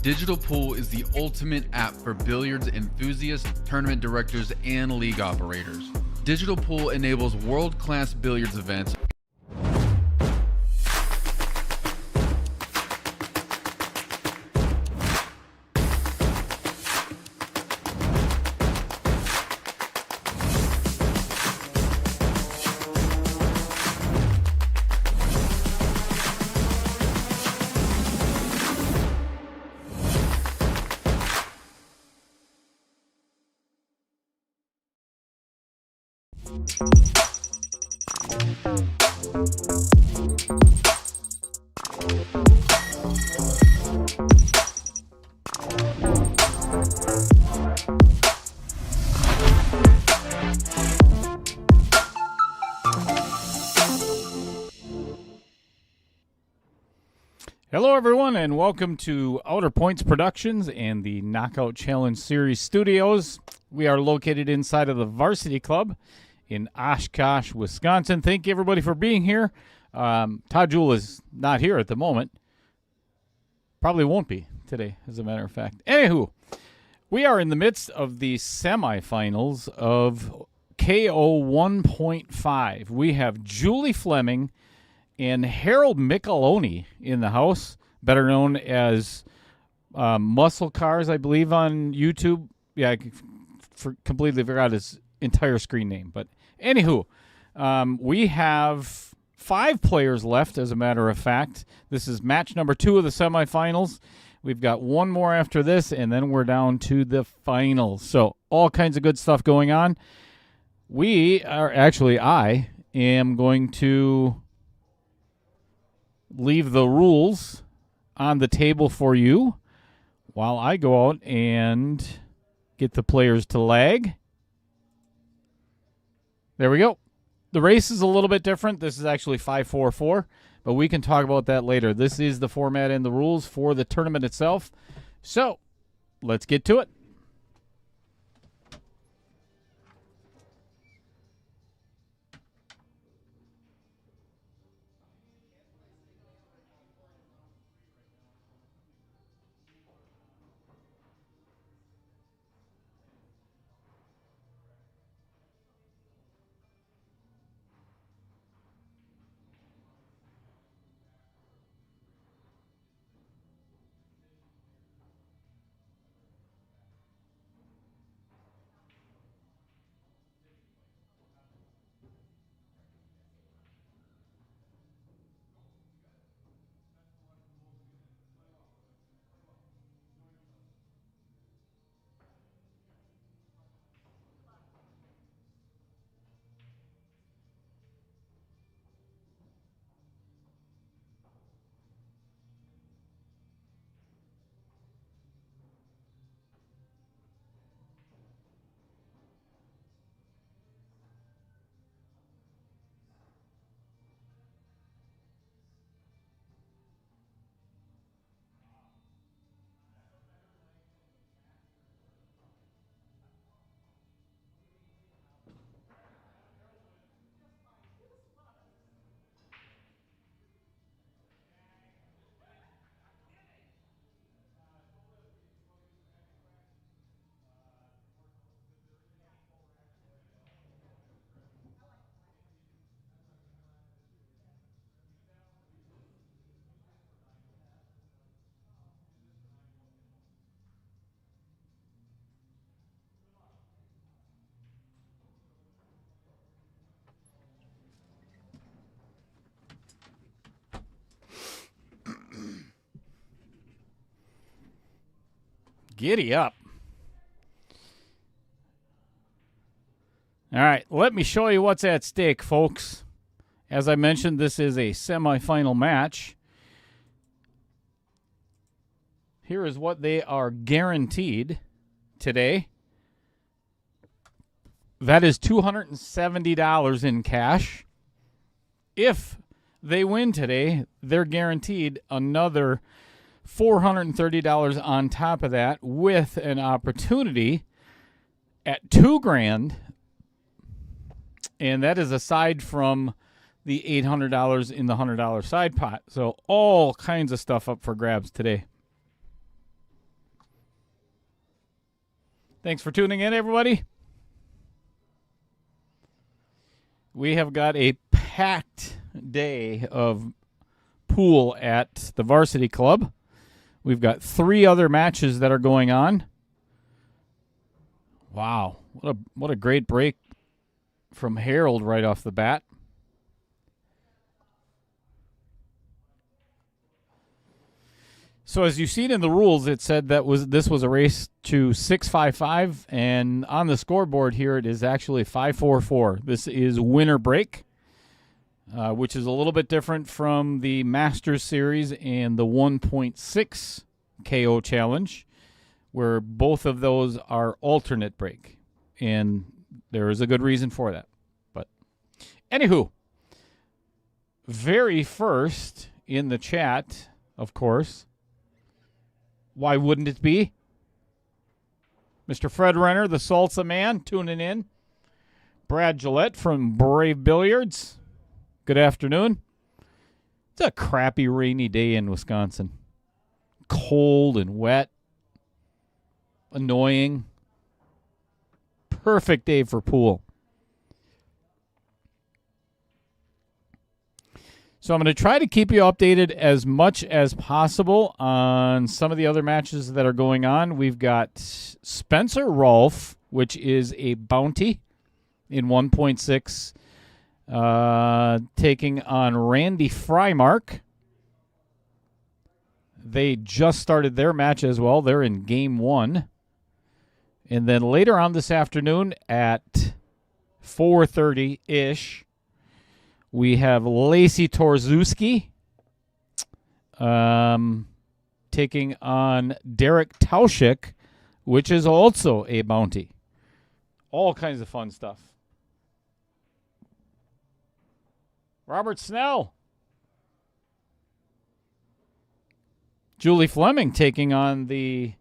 Digital Pool is the ultimate app for billiards enthusiasts, tournament directors, and league operators. Digital Pool enables world-class billiards events. Hello, everyone, and welcome to Outer Points Productions and the Knockout Challenge Series studios. We are located inside of the Varsity Club in Oshkosh, Wisconsin. Thank you, everybody, for being here. Todd Jewell is not here at the moment. Probably won't be today, as a matter of fact. Anywho, we are in the midst of the semifinals of KO 1.5. We have Julie Fleming and Harold Micheloni in the house, better known as Muscle Cars, I believe, on YouTube. Yeah, I completely forgot his entire screen name. But anywho, we have 5 players left, as a matter of fact. This is match number 2 of the semifinals. We've got one more after this, and then we're down to the finals. So all kinds of good stuff going on. I am going to leave the rules on the table for you while I go out and get the players to lag. There we go. The race is a little bit different. This is actually 5-4-4, but we can talk about that later. This is the format and the rules for the tournament itself. So let's get to it. Giddy up. All right, let me show you what's at stake, folks. As I mentioned, this is a semifinal match. Here is what they are guaranteed today. That is $270 in cash. If they win today, they're guaranteed another $430 on top of that, with an opportunity at $2,000, and that is aside from the $800 in the $100 side pot. So all kinds of stuff up for grabs today. Thanks for tuning in, everybody. We have got a packed day of pool at the Varsity Club. We've got 3 other matches that are going on. Wow, what a great break from Harold right off the bat. So as you've seen in the rules, it said that this was a race to 6.55, and on the scoreboard here it is actually 5.44. This is winner break, which is a little bit different from the Masters Series and the 1.6 KO Challenge, where both of those are alternate break, and there is a good reason for that. But anywho, very first in the chat, of course. Why wouldn't it be? Mr. Fred Renner, the Salsa Man, tuning in. Brad Gillette from Brave Billiards. Good afternoon. It's a crappy rainy day in Wisconsin. Cold and wet. Annoying. Perfect day for pool. So I'm going to try to keep you updated as much as possible on some of the other matches that are going on. We've got Spencer Rolfe, which is a bounty in 1.6, taking on Randy Frymark. They just started their match as well. They're in game 1. And then later on this afternoon at 4:30-ish, we have Lacey Torzewski taking on Derek Tauschik, which is also a bounty. All kinds of fun stuff. Robert Snell. Julie Fleming taking on the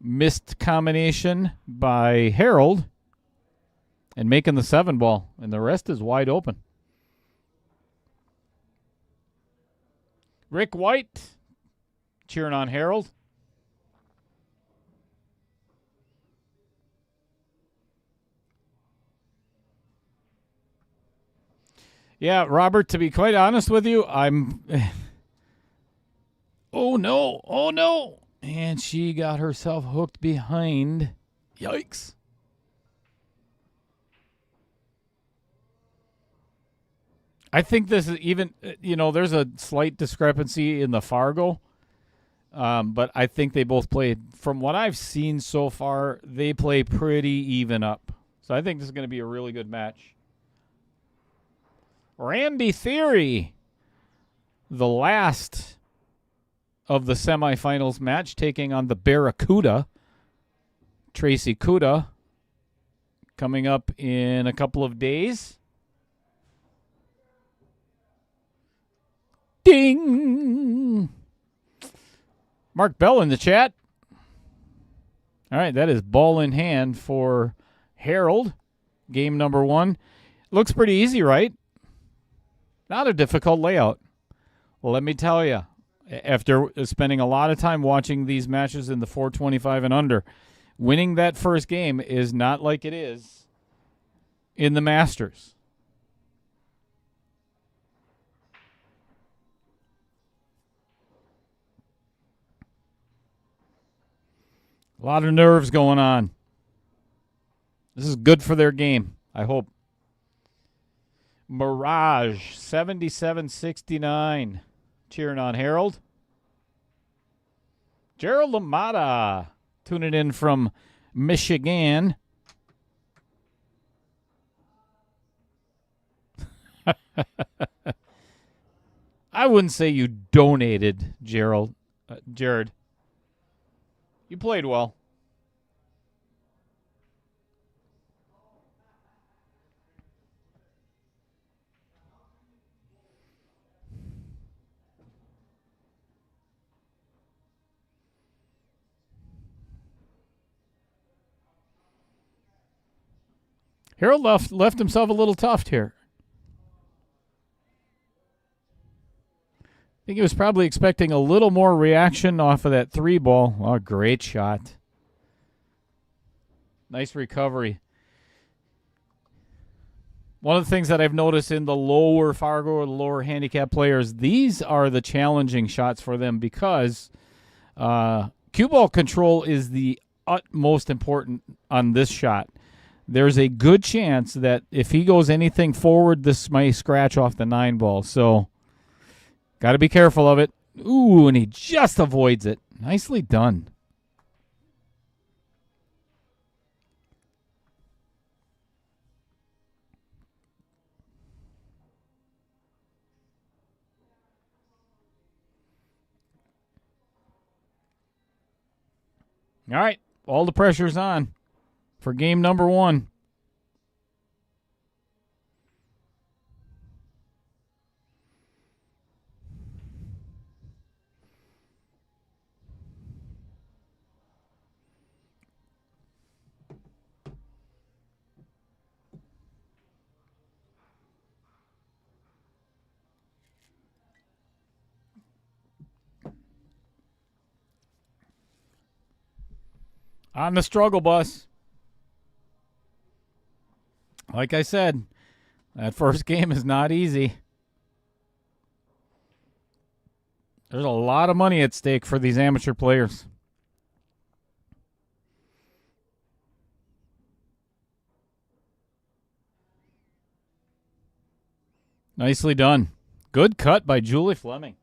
missed combination by Harold and making the 7-ball, and the rest is wide open. Rick White cheering on Harold. Yeah, Robert, to be quite honest with you, I'm... Oh, no. Oh, no. And she got herself hooked behind. Yikes. I think this is even, there's a slight discrepancy in the Fargo, but I think they both played, from what I've seen so far, they play pretty even up. So I think this is going to be a really good match. Randy Theory, the last of the semifinals match, taking on the Barracuda. Tracy Cuda, coming up in a couple of days. Ding! Mark Bell in the chat. All right, that is ball in hand for Harold. Game number 1. Looks pretty easy, right? Not a difficult layout. Well, let me tell you, after spending a lot of time watching these matches in the 425 and under, winning that first game is not like it is in the Masters. A lot of nerves going on. This is good for their game, I hope. Mirage, 77-69. Cheering on Harold. Gerald Lamada, tuning in from Michigan. I wouldn't say you donated, Jared. You played well. Harold left himself a little tough here. I think he was probably expecting a little more reaction off of that 3-ball. Oh, great shot. Nice recovery. One of the things that I've noticed in the lower Fargo or the lower handicap players, these are the challenging shots for them because cue ball control is the utmost important on this shot. There's a good chance that if he goes anything forward, this may scratch off the 9 ball. So got to be careful of it. Ooh, and he just avoids it. Nicely done. All right, all the pressure's on for game number 1. On the struggle bus. Like I said, that first game is not easy. There's a lot of money at stake for these amateur players. Nicely done. Good cut by Julie Fleming.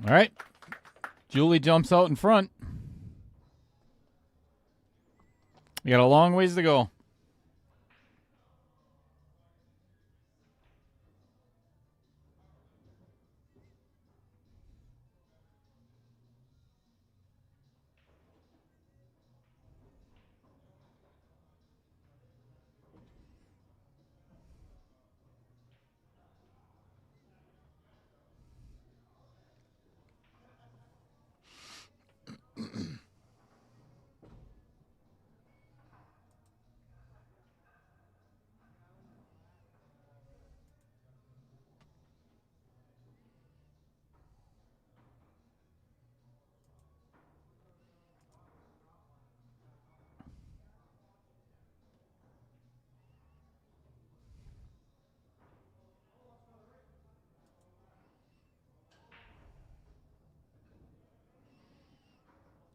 All right. Julie jumps out in front. We got a long ways to go.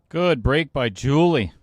Good break by Julie.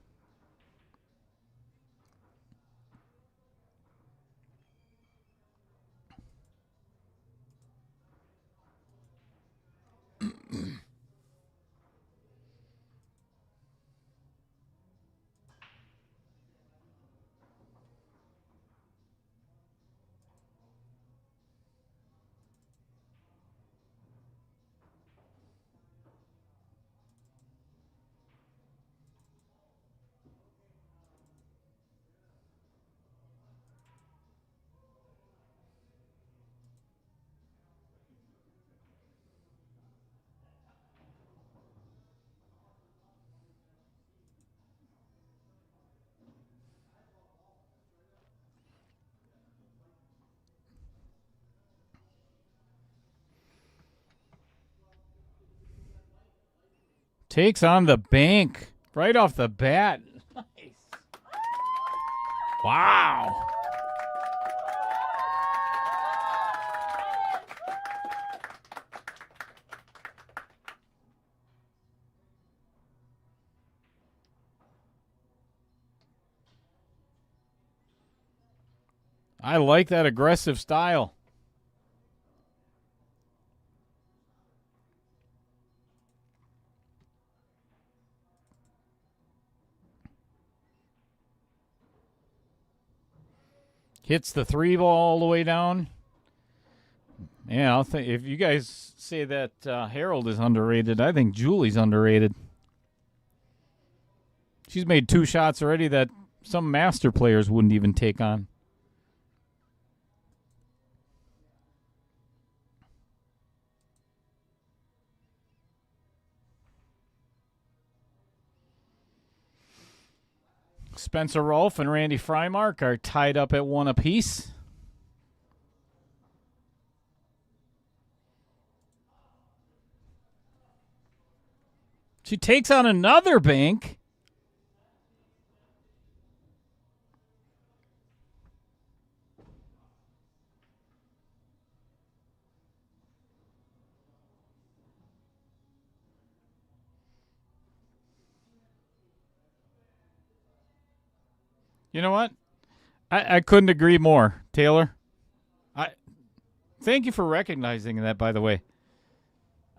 Takes on the bank right off the bat. Nice. Wow. I like that aggressive style. Hits the 3 ball all the way down. Yeah, I'll think if you guys say that Harold is underrated, I think Julie's underrated. She's made 2 shots already that some master players wouldn't even take on. Spencer Rolfe and Randy Frymark are tied up at 1 apiece. She takes on another bank. You know what? I couldn't agree more, Taylor. I thank you for recognizing that, by the way.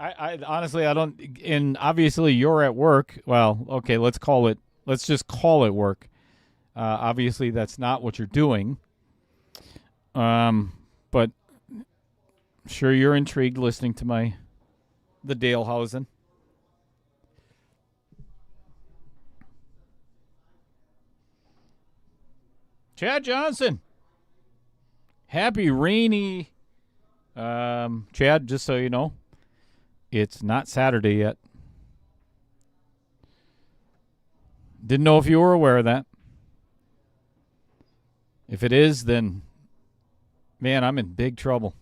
I honestly, I don't, and obviously you're at work. Well, okay, let's just call it work. Obviously that's not what you're doing. But sure you're intrigued listening to the Dalehausen. Chad Johnson. Happy rainy, Chad, just so you know, it's not Saturday yet. Didn't know if you were aware of that. If it is, then, man, I'm in big trouble.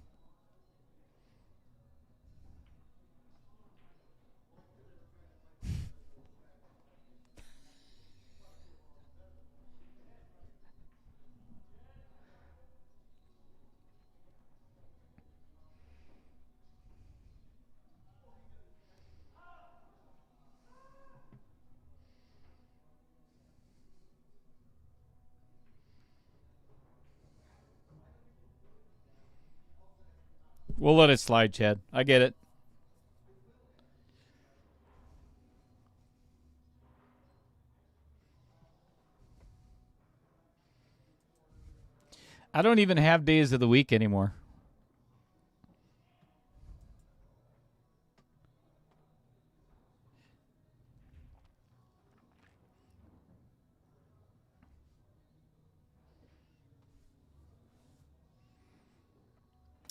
We'll let it slide, Chad. I get it. I don't even have days of the week anymore.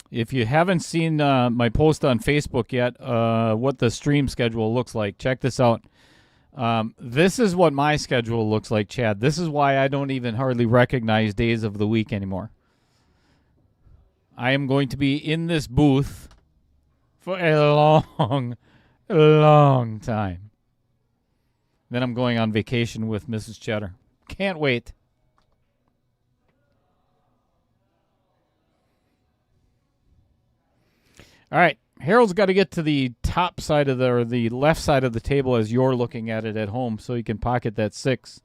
If you haven't seen my post on Facebook yet, what the stream schedule looks like, check this out. This is what my schedule looks like, Chad. This is why I don't even hardly recognize days of the week anymore. I am going to be in this booth for a long, long time. Then I'm going on vacation with Mrs. Cheddar. Can't wait. All right. Harold's got to get to the top side of the left side of the table as you're looking at it at home so he can pocket that 6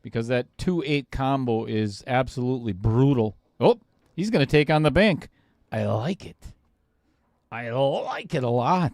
because that 2-8 combo is absolutely brutal. Oh, he's going to take on the bank. I like it. I like it a lot.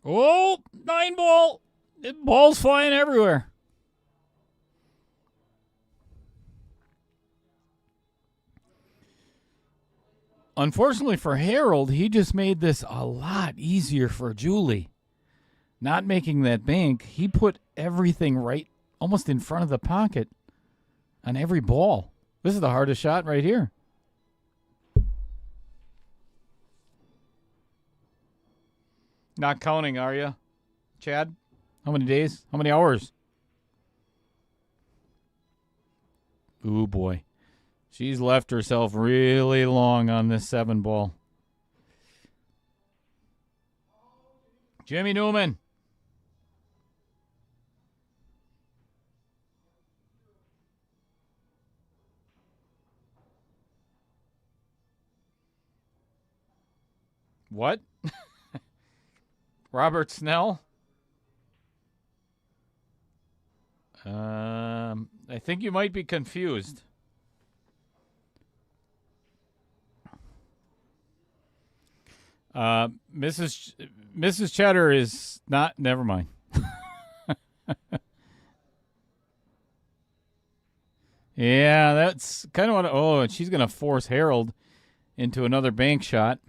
Oh, 9 ball. Ball's flying everywhere. Unfortunately for Harold, he just made this a lot easier for Julie. Not making that bank, he put everything right almost in front of the pocket on every ball. This is the hardest shot right here. Not counting, are you, Chad? How many days? How many hours? Ooh, boy. She's left herself really long on this 7 ball. Jimmy Newman. What? Robert Snell? I think you might be confused. Mrs. Cheddar is not. Never mind. Yeah, that's kind of what. Oh, and she's gonna force Harold into another bank shot.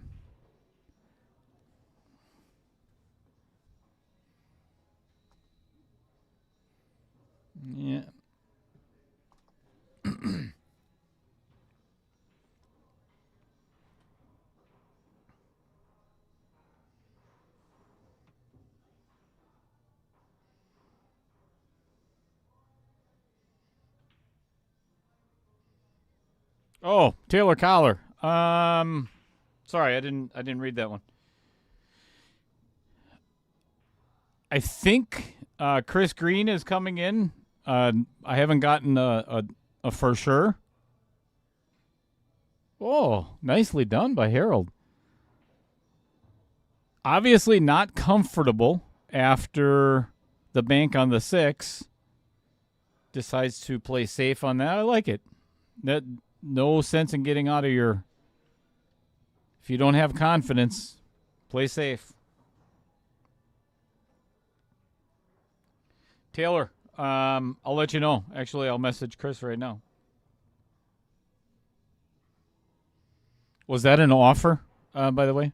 Yeah, Oh, Taylor Collar. Sorry, I didn't read that one. I think Chris Green is coming in. I haven't gotten a for sure. Oh, nicely done by Harold. Obviously not comfortable after the bank on the 6. Decides to play safe on that. I like it. That no sense in getting out of your. If you don't have confidence, play safe. Taylor, I'll let you know. Actually, I'll message Chris right now. Was that an offer, by the way?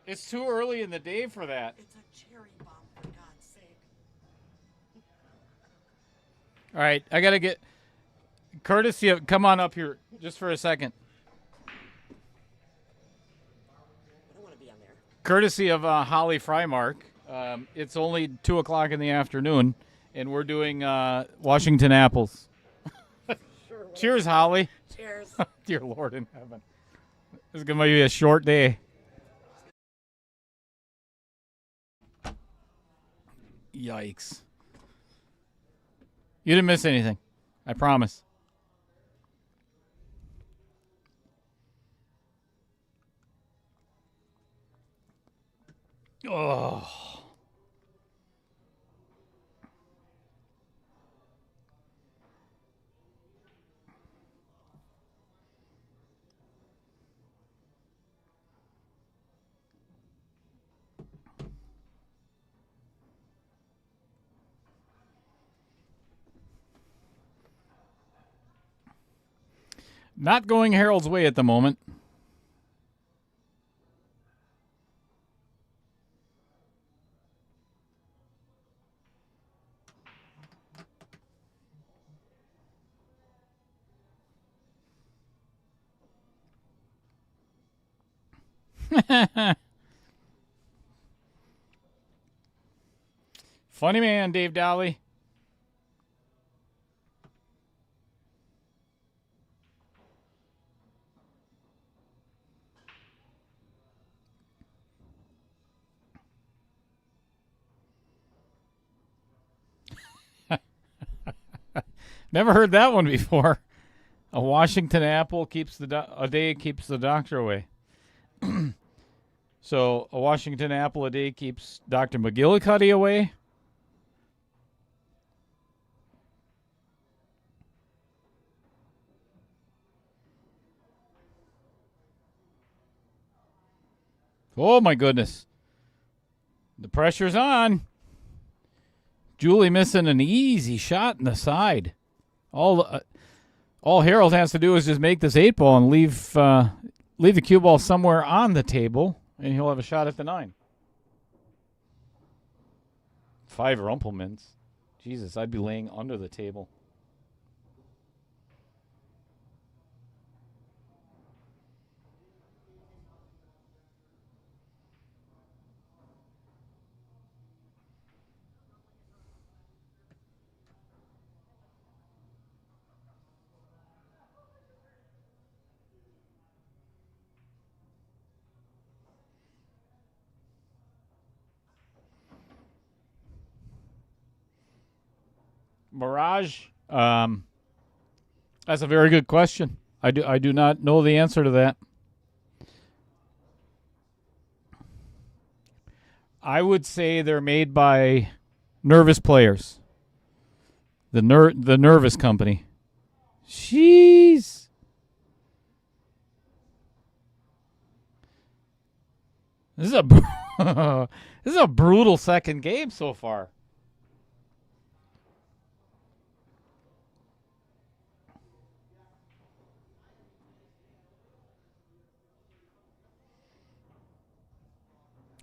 It's too early in the day for that. It's a cherry bomb, for God's sake. All right, I got to get courtesy of. Come on up here just for a second. I don't want to be on there. Courtesy of Holly Frymark. It's only 2:00 in the afternoon, and we're doing Washington apples. Sure. Cheers, Holly. Cheers. Dear Lord in heaven. This is going to be a short day. Yikes. You didn't miss anything. I promise. Oh. Not going Harold's way at the moment. Funny man, Dave Dolly. Never heard that one before. A Washington apple keeps a day keeps the doctor away. So a Washington apple a day keeps Dr. McGillicuddy away. Oh my goodness. The pressure's on. Julie missing an easy shot in the side. All Harold has to do is just make this 8-ball and leave the cue ball somewhere on the table, and he'll have a shot at the 9. 5 Rumpelmans. Jesus, I'd be laying under the table. Mirage. That's a very good question. I do not know the answer to that. I would say they're made by nervous players. The nervous company. Jeez. This is a this is a brutal second game so far.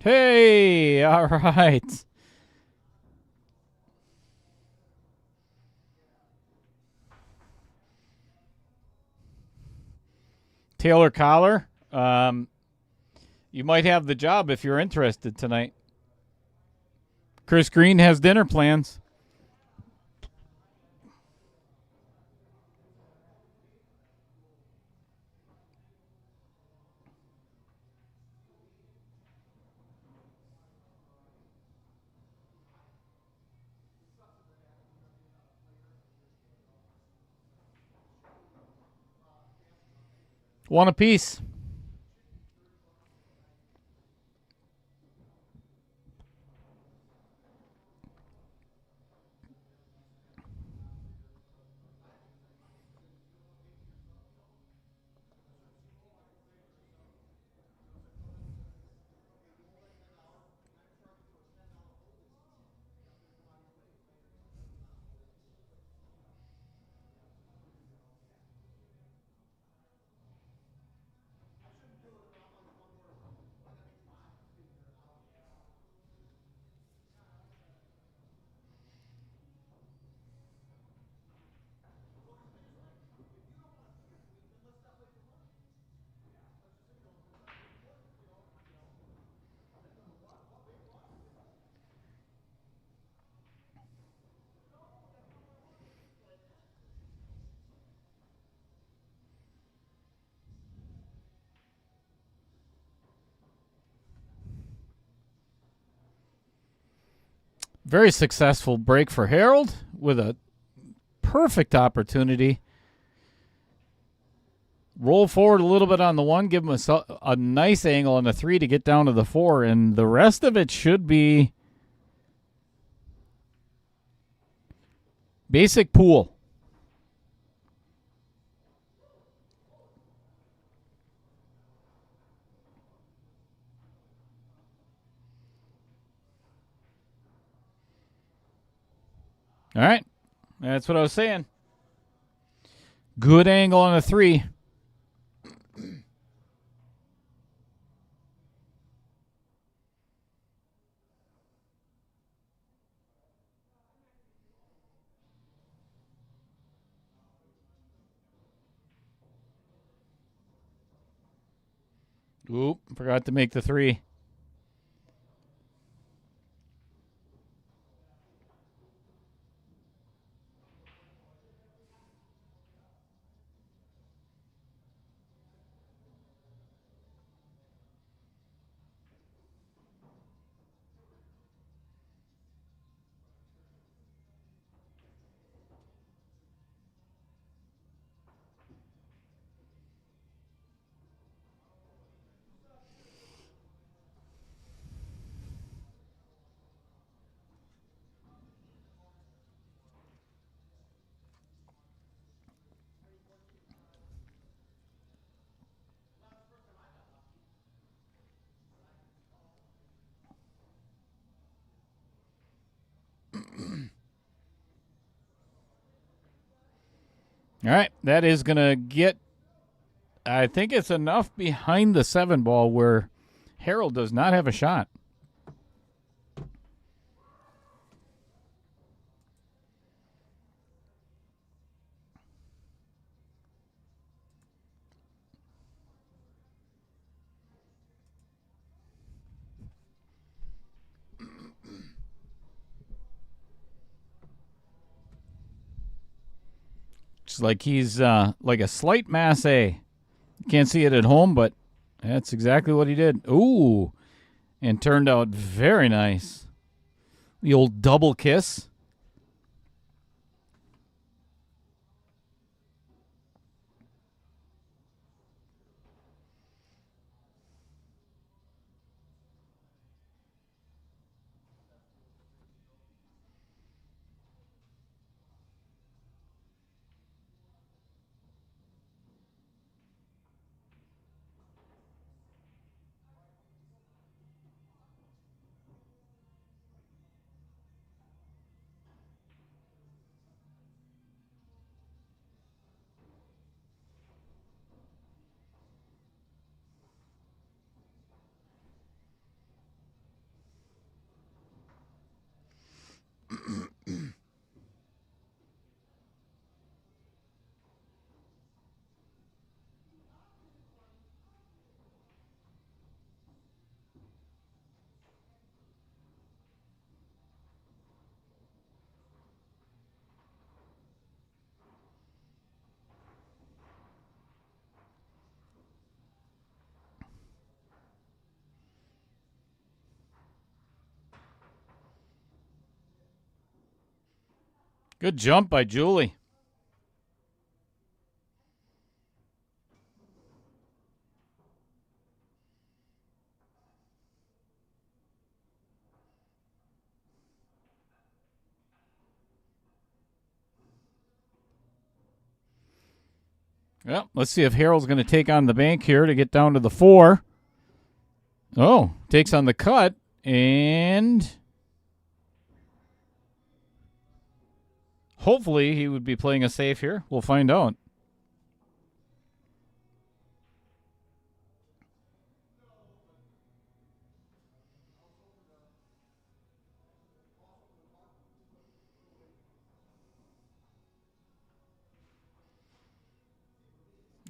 Hey, all right. Taylor Collar, you might have the job if you're interested tonight. Chris Green has dinner plans. One apiece. Very successful break for Harold with a perfect opportunity. Roll forward a little bit on the one, give him a nice angle on the three to get down to the four, and the rest of it should be basic pool. All right. That's what I was saying. Good angle on a three. Oop, forgot to make the three. All right, that is going to get, I think it's enough behind the seven ball where Harold does not have a shot. It's like he's like a slight mass A. Can't see it at home, but that's exactly what he did. Ooh, and turned out very nice. The old double kiss. Good jump by Julie. Well, let's see if Harold's going to take on the bank here to get down to the 4. Oh, takes on the cut, and hopefully he would be playing a safe here. We'll find out.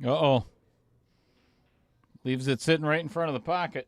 Uh-oh. Leaves it sitting right in front of the pocket.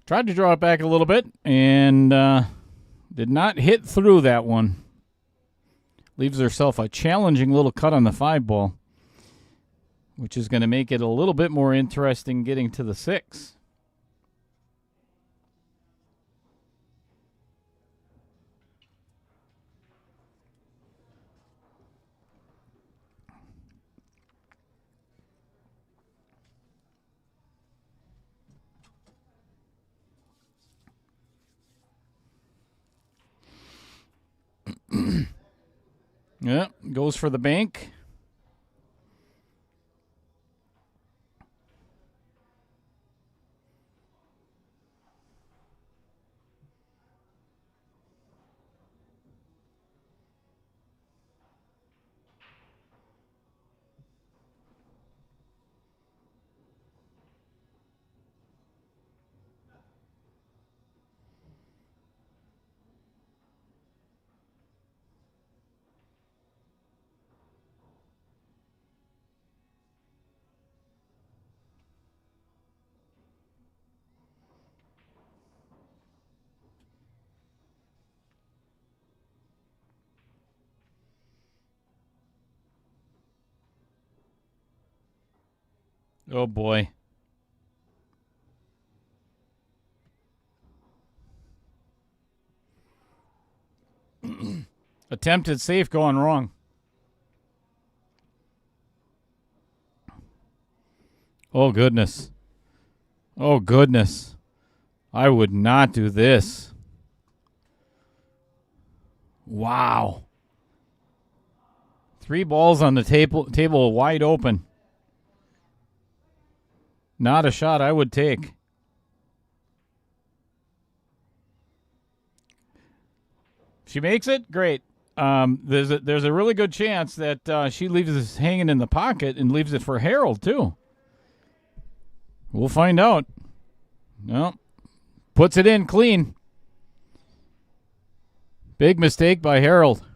Tried to draw it back a little bit and did not hit through that one. Leaves herself a challenging little cut on the 5 ball, which is going to make it a little bit more interesting getting to the 6. Yeah, goes for the bank. Oh, boy. Attempted safe going wrong. Oh, goodness. Oh, goodness. I would not do this. Wow. 3 balls on the table wide open. Not a shot I would take. She makes it? Great. There's a really good chance that she leaves this hanging in the pocket and leaves it for Harold, too. We'll find out. No. Puts it in clean. Big mistake by Harold.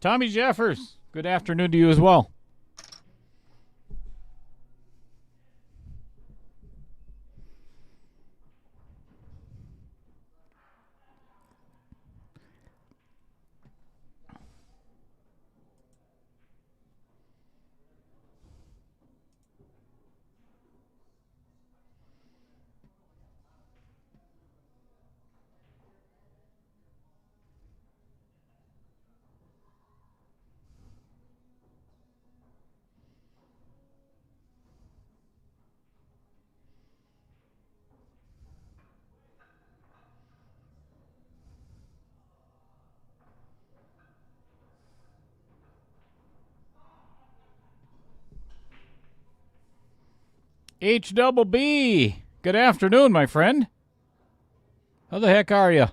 Tommy Jeffers, good afternoon to you as well. H double B Good afternoon, my friend. How the heck are you?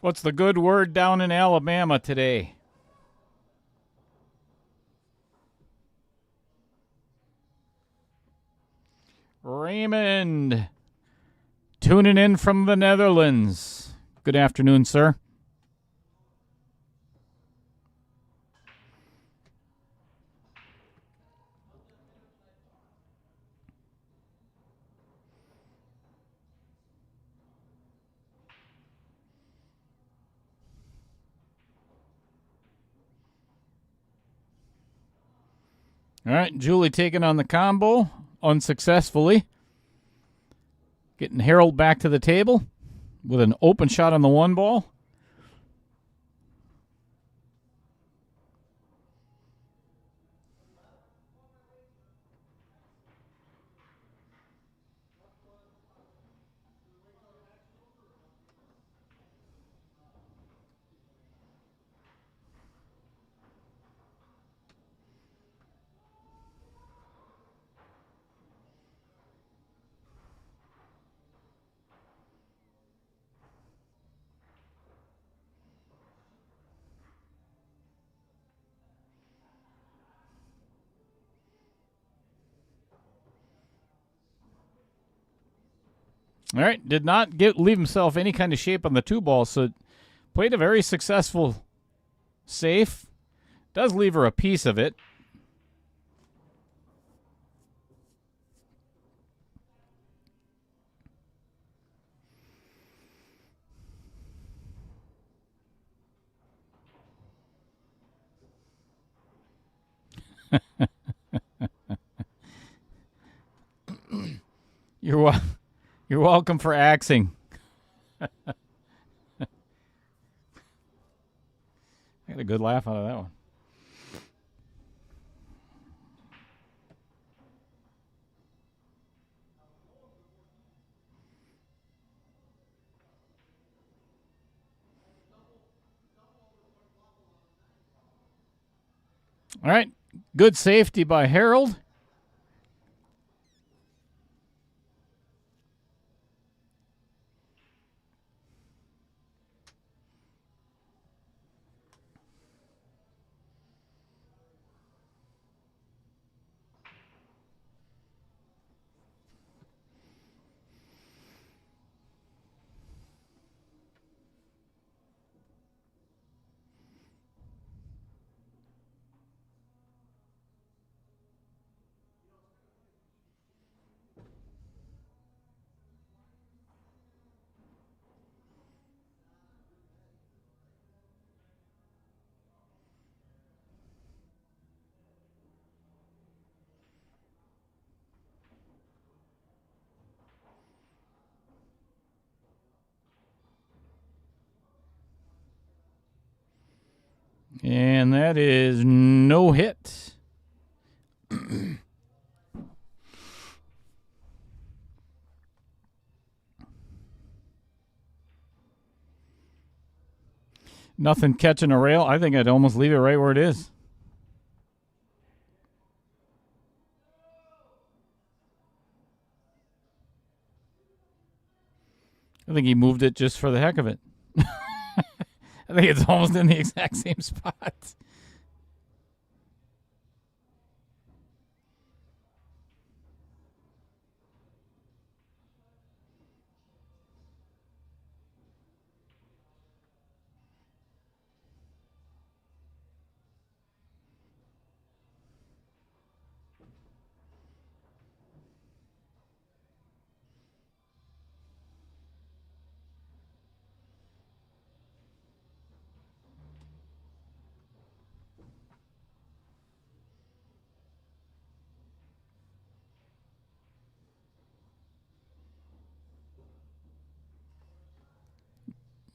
What's the good word down in Alabama today? Raymond, tuning in from the Netherlands. Good afternoon, sir. All right, Julie taking on the combo unsuccessfully. Getting Harold back to the table with an open shot on the one ball. All right, did not leave himself any kind of shape on the two ball, so played a very successful safe. Does leave her a piece of it. You're welcome for axing. I got a good laugh out of that one. All right, good safety by Harold. And that is no hit. Nothing catching a rail. I think I'd almost leave it right where it is. I think he moved it just for the heck of it. I think it's almost in the exact same spot.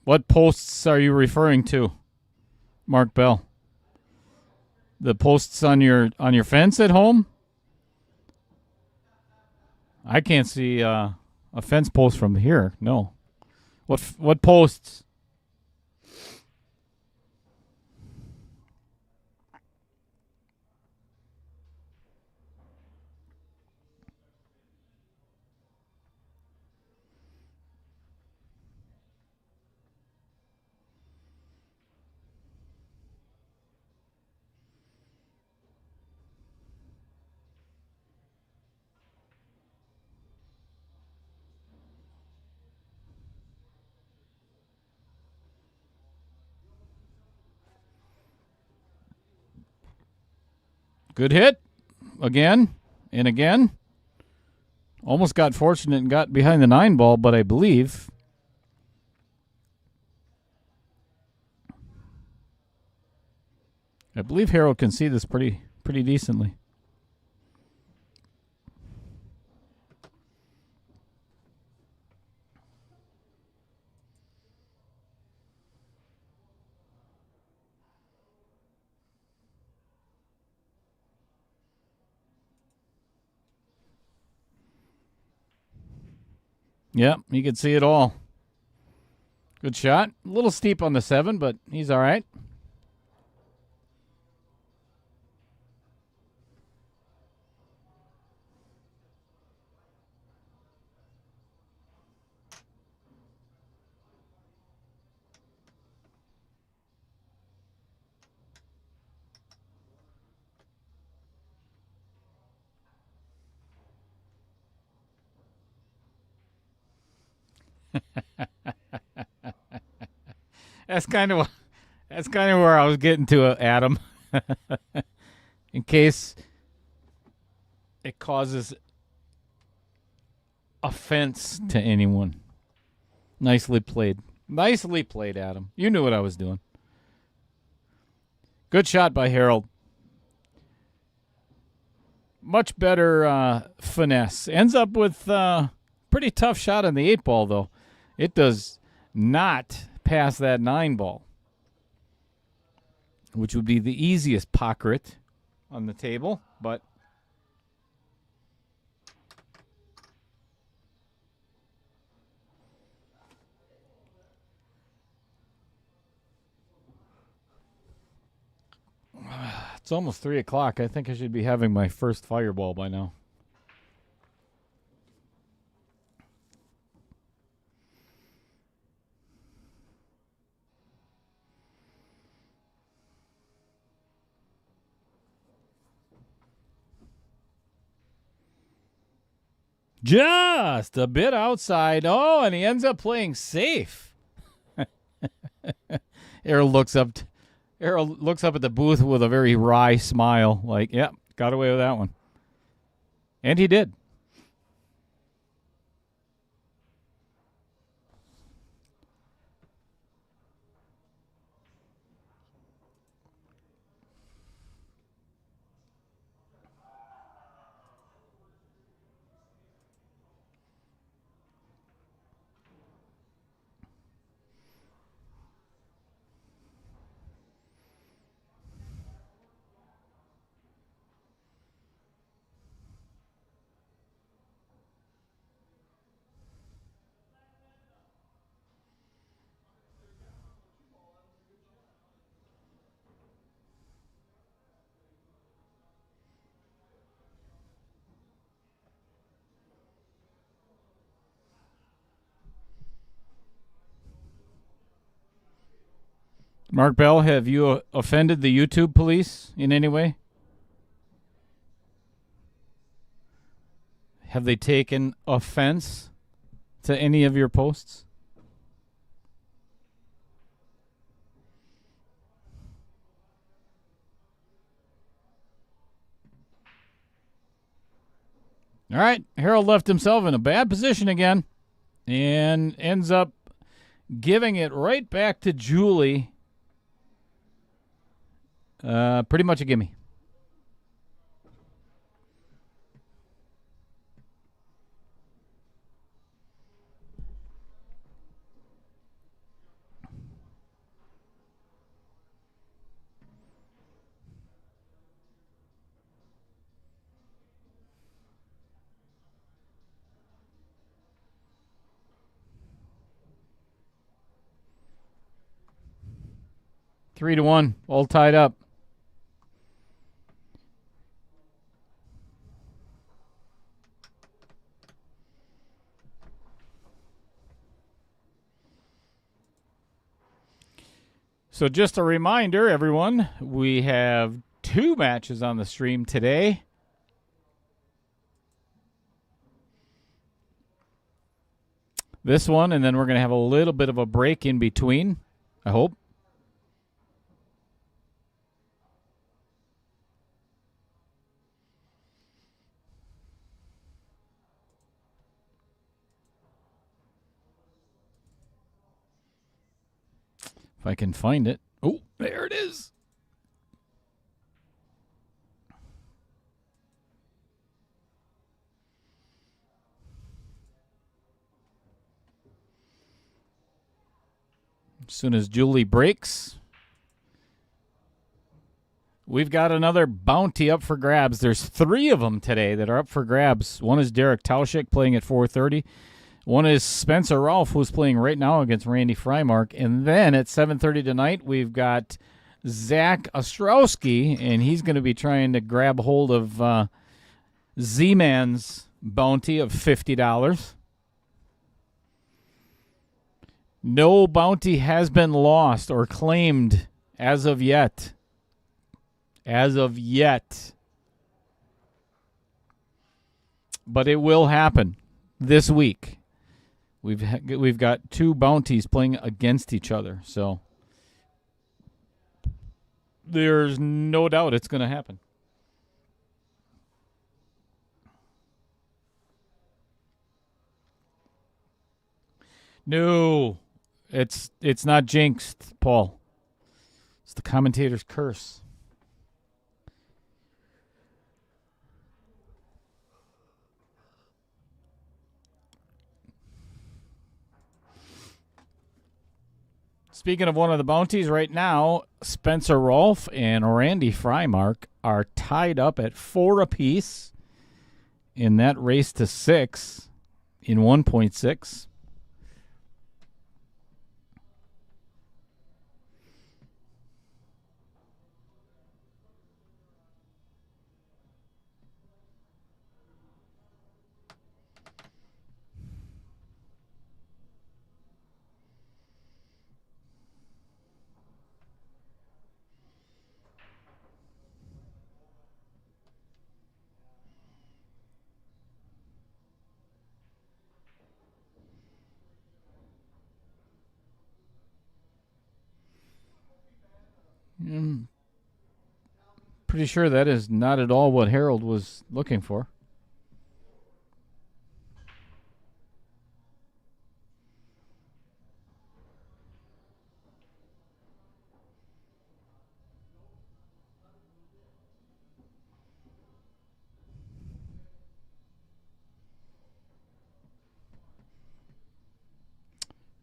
What posts are you referring to, Mark Bell? The posts on your fence at home? I can't see A fence post from here? No. What posts? Good hit. Again and again. Almost got fortunate and got behind the 9 ball, but I believe Harold can see this pretty decently. Yep, you can see it all. Good shot. A little steep on the 7, but he's all right. That's kind of where I was getting to, Adam. In case it causes offense to anyone. Nicely played. Nicely played, Adam. You knew what I was doing. Good shot by Harold. Much better finesse. Ends up with pretty tough shot on the 8 ball, though. It does not pass that 9 ball, which would be the easiest pocket on the table, but it's almost 3 o'clock. I think I should be having my first fireball by now. Just a bit outside. Oh, and he ends up playing safe. Harold looks up at the booth with a very wry smile, like, yep, got away with that one. And he did. Mark Bell, have you offended the YouTube police in any way? Have they taken offense to any of your posts? All right, Harold left himself in a bad position again and ends up giving it right back to Julie. Pretty much a gimme. 3-1, all tied up. So just a reminder, everyone, we have 2 matches on the stream today. This one, and then we're going to have a little bit of a break in between, I hope. If I can find it. Oh, there it is. As soon as Julie breaks, we've got another bounty up for grabs. There's 3 of them today that are up for grabs. One is Derek Tauschik playing at 4:30. One is Spencer Rolfe, who's playing right now against Randy Freimark. And then at 7:30 tonight, we've got Zach Ostrowski, and he's going to be trying to grab hold of Z-Man's bounty of $50. No bounty has been lost or claimed as of yet. As of yet. But it will happen this week. We've got 2 bounties playing against each other, so there's no doubt it's going to happen. No, it's not jinxed, Paul. It's the commentator's curse. Speaking of one of the bounties right now, Spencer Rolfe and Randy Freimark are tied up at 4 apiece in that race to 6 in 1.6. I'm pretty sure that is not at all what Harold was looking for.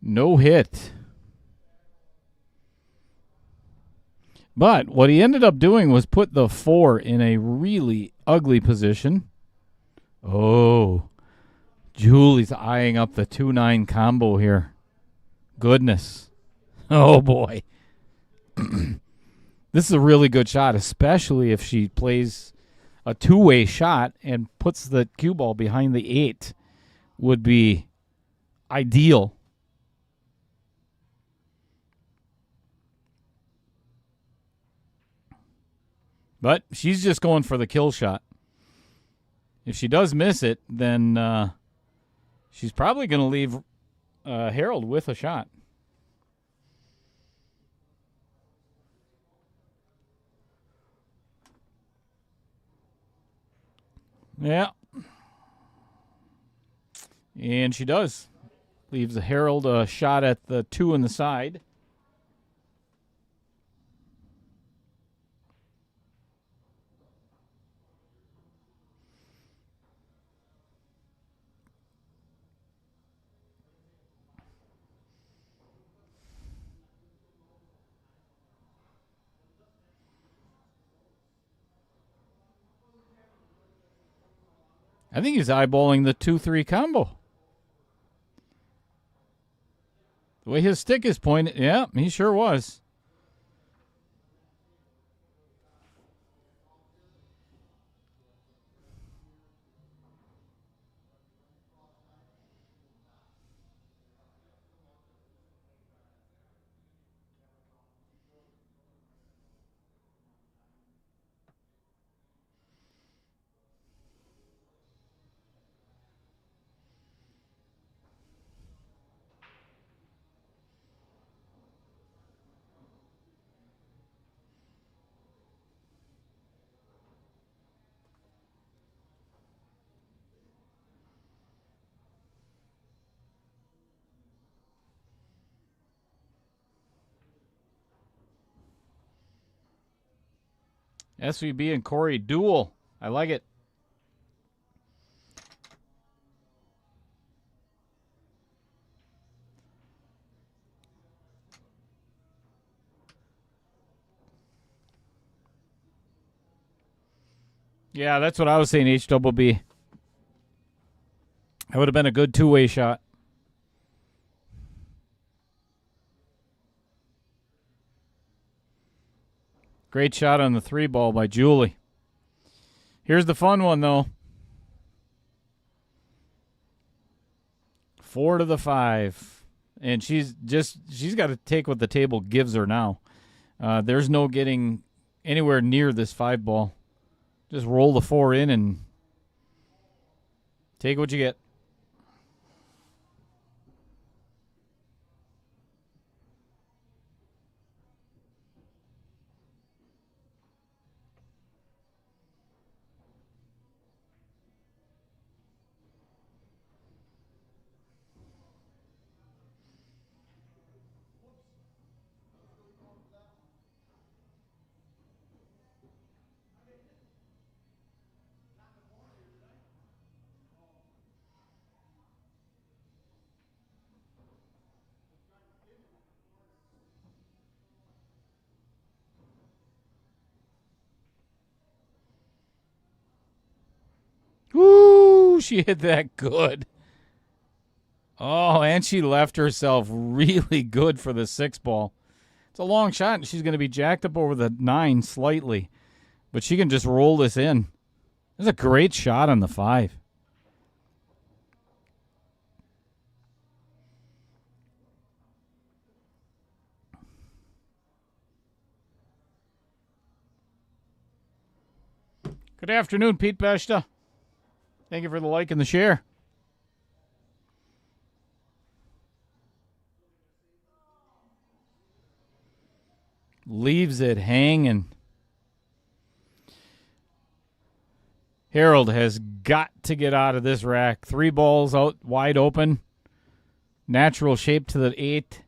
No hit. But what he ended up doing was put the 4 in a really ugly position. Oh, Julie's eyeing up the 2-9 combo here. Goodness. Oh, boy. This is a really good shot, especially if she plays a 2-way shot and puts the cue ball behind the 8. Would be ideal. But she's just going for the kill shot. If she does miss it, then she's probably going to leave Harold with a shot. Yeah. And she does. Leaves Harold a shot at the 2 on the side. I think he's eyeballing the 2-3 combo. The way his stick is pointed, yeah, he sure was. SVB and Corey duel. I like it. Yeah, that's what I was saying, HBB. That would have been a good two-way shot. Great shot on the 3-ball by Julie. Here's the fun one, though. 4 to the 5. And she's got to take what the table gives her now. There's no getting anywhere near this 5-ball. Just roll the 4 in and take what you get. Woo! She hit that good. Oh, and she left herself really good for the 6-ball. It's a long shot, and she's going to be jacked up over the 9 slightly. But she can just roll this in. It's a great shot on the 5. Good afternoon, Pete Beshta. Thank you for the like and the share. Leaves it hanging. Harold has got to get out of this rack. 3 balls out wide open. Natural shape to the 8.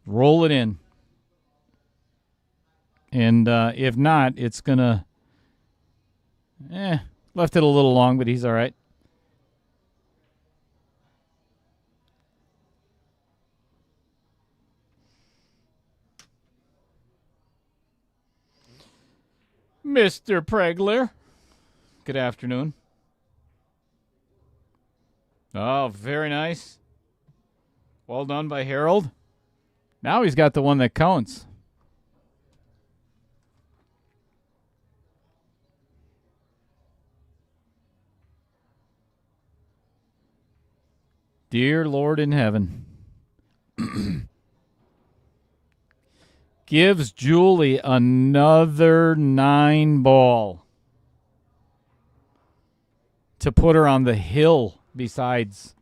Roll it in. And if not, it's going to... left it a little long, but he's all right. Mr. Pregler. Good afternoon. Oh, very nice. Well done by Harold. Now he's got the one that counts. Dear Lord in heaven. Gives Julie another 9-ball to put her on the hill besides.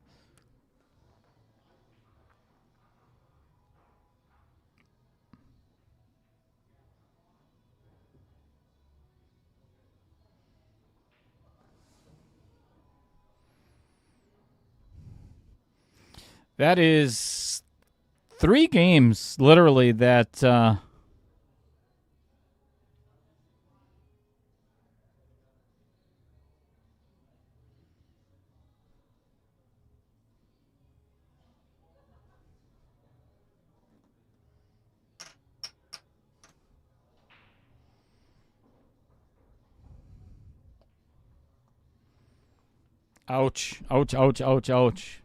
That is 3 games, literally, that ouch, ouch, ouch, ouch, ouch.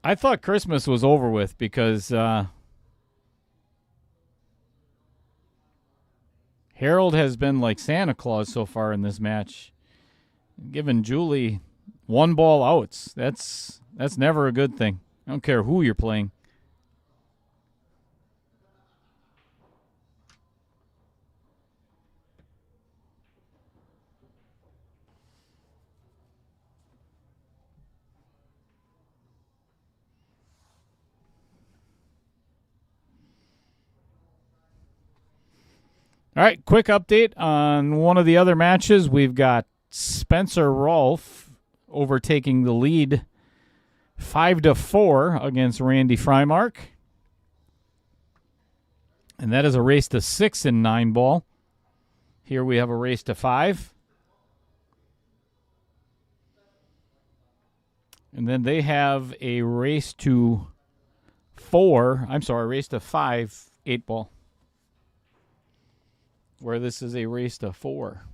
I thought Christmas was over with because Harold has been like Santa Claus so far in this match, giving Julie 1 ball outs. That's never a good thing. I don't care who you're playing. All right, quick update on one of the other matches. We've got Spencer Rolfe overtaking the lead 5-4 against Randy Freimark. And that is a race to 6 in 9-ball. Here we have a race to 5. And then they have a race to 5 8-ball. Where this is a race to 4.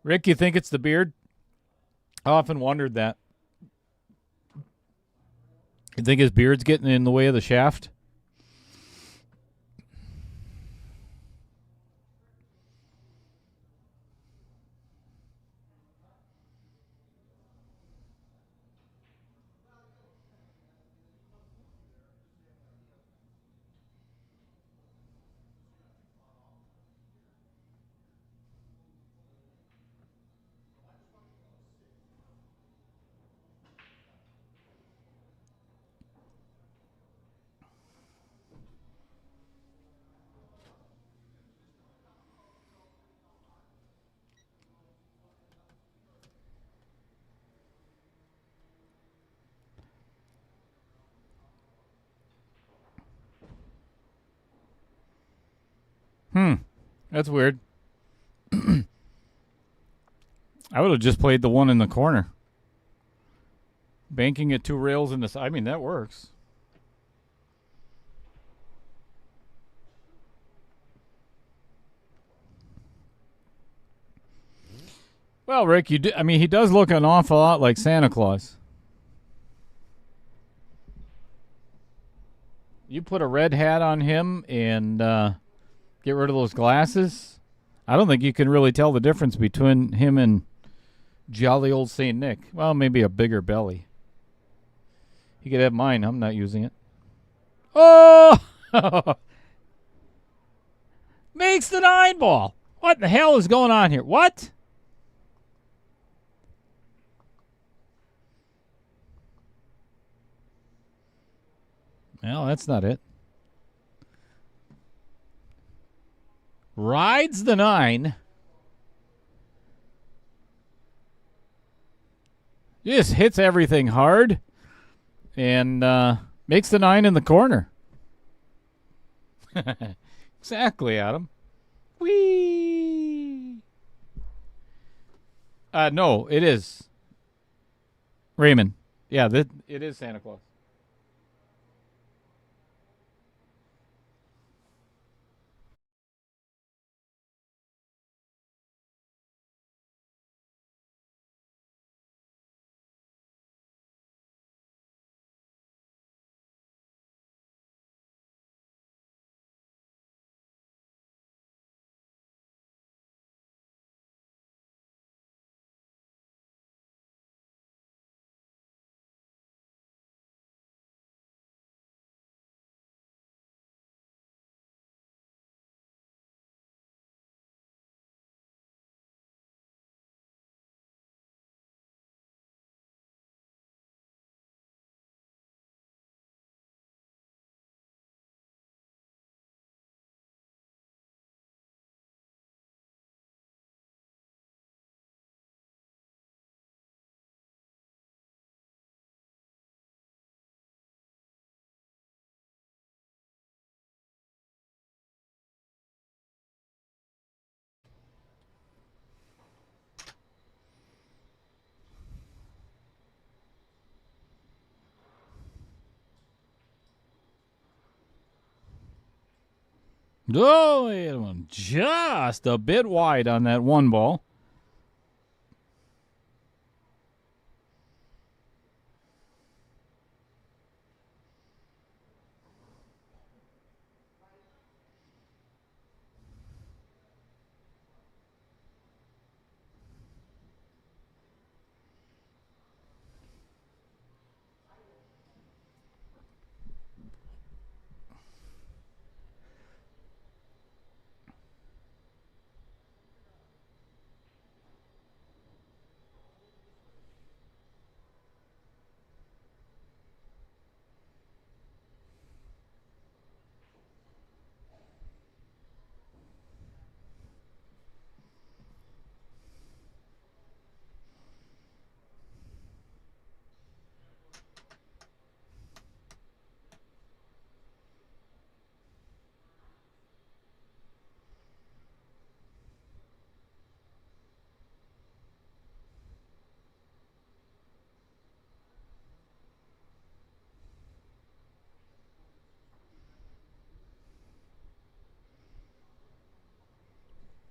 Rick, you think it's the beard? I often wondered that. You think his beard's getting in the way of the shaft? That's weird. I would have just played the one in the corner. Banking it 2 rails in the side. I mean, that works. Well, Rick, he does look an awful lot like Santa Claus. You put a red hat on him and get rid of those glasses, I don't think you can really tell the difference between him and jolly old St. Nick. Well, maybe a bigger belly. He could have mine. I'm not using it. Oh! Makes the 9-ball. What the hell is going on here? What? Well, that's not it. Rides the 9. Just hits everything hard. And makes the 9 in the corner. Exactly, Adam. Whee! No, it is. Raymond. Yeah, it is Santa Claus. Oh, wait, one just a bit wide on that one ball.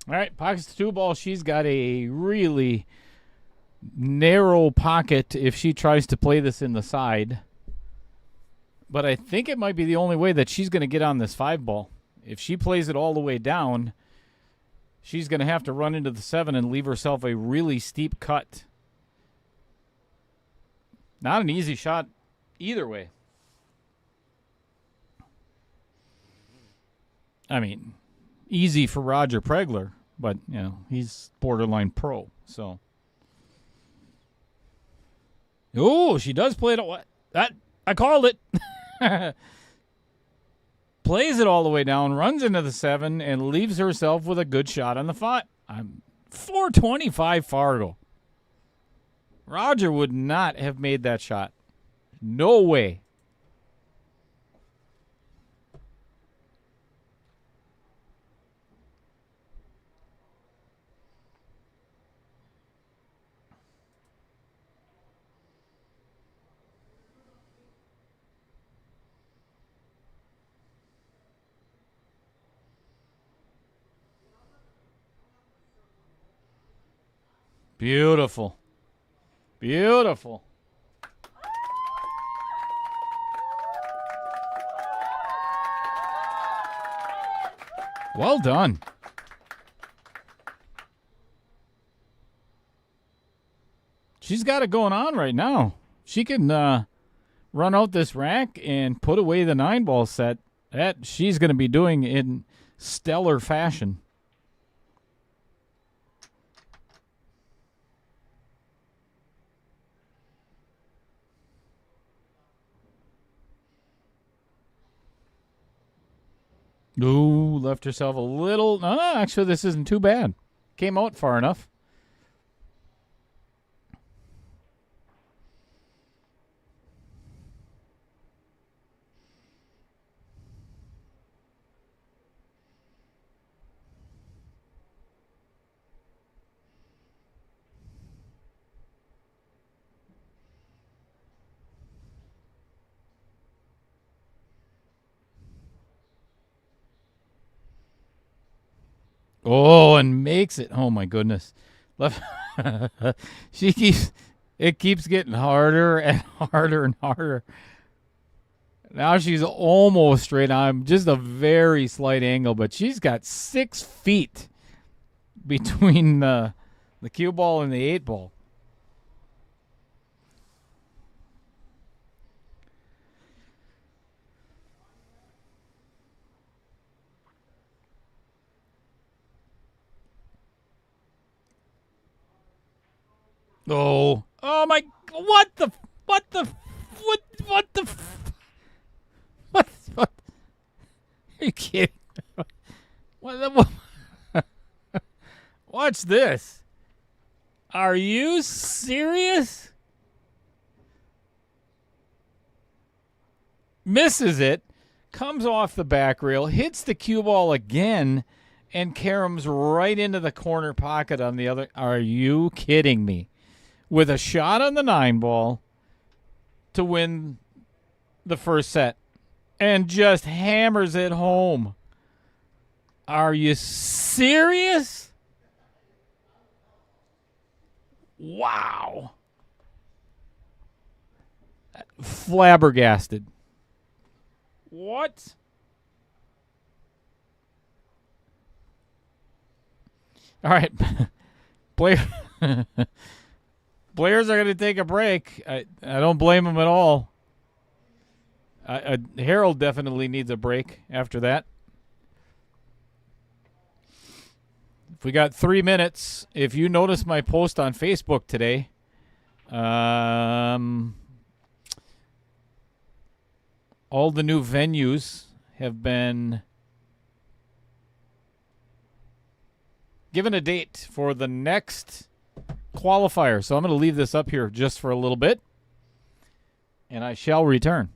All right, pockets to two ball. She's got a really narrow pocket if she tries to play this in the side. But I think it might be the only way that she's going to get on this 5 ball. If she plays it all the way down, she's going to have to run into the 7 and leave herself a really steep cut. Not an easy shot either way. I mean, easy for Roger Pregler, but, you know, he's borderline pro, so. Oh, she does play it. What? That I called it. Plays it all the way down, runs into the 7, and leaves herself with a good shot on the 5. I'm 425 Fargo. Roger would not have made that shot. No way. Beautiful. Beautiful. Well done. She's got it going on right now. She can run out this rack and put away the 9 ball set. That she's going to be doing in stellar fashion. Ooh, left herself a little. No, actually, this isn't too bad. Came out far enough. Oh, and makes it. Oh my goodness. Left. It keeps getting harder and harder and harder. Now she's almost straight on, just a very slight angle, but she's got 6 feet between the cue ball and the 8 ball. Oh my, what the, what, are you kidding? What, what's this? Are you serious? Misses it, comes off the back rail, hits the cue ball again, and caroms right into the corner pocket on the other. Are you kidding me? With a shot on the 9 ball to win the first set and just hammers it home. Are you serious? Wow. Flabbergasted. What? All right. Blair. Blair's are going to take a break. I don't blame them at all. Harold definitely needs a break after that. If we got 3 minutes, if you notice my post on Facebook today, all the new venues have been given a date for the next qualifier. So I'm going to leave this up here just for a little bit, and I shall return.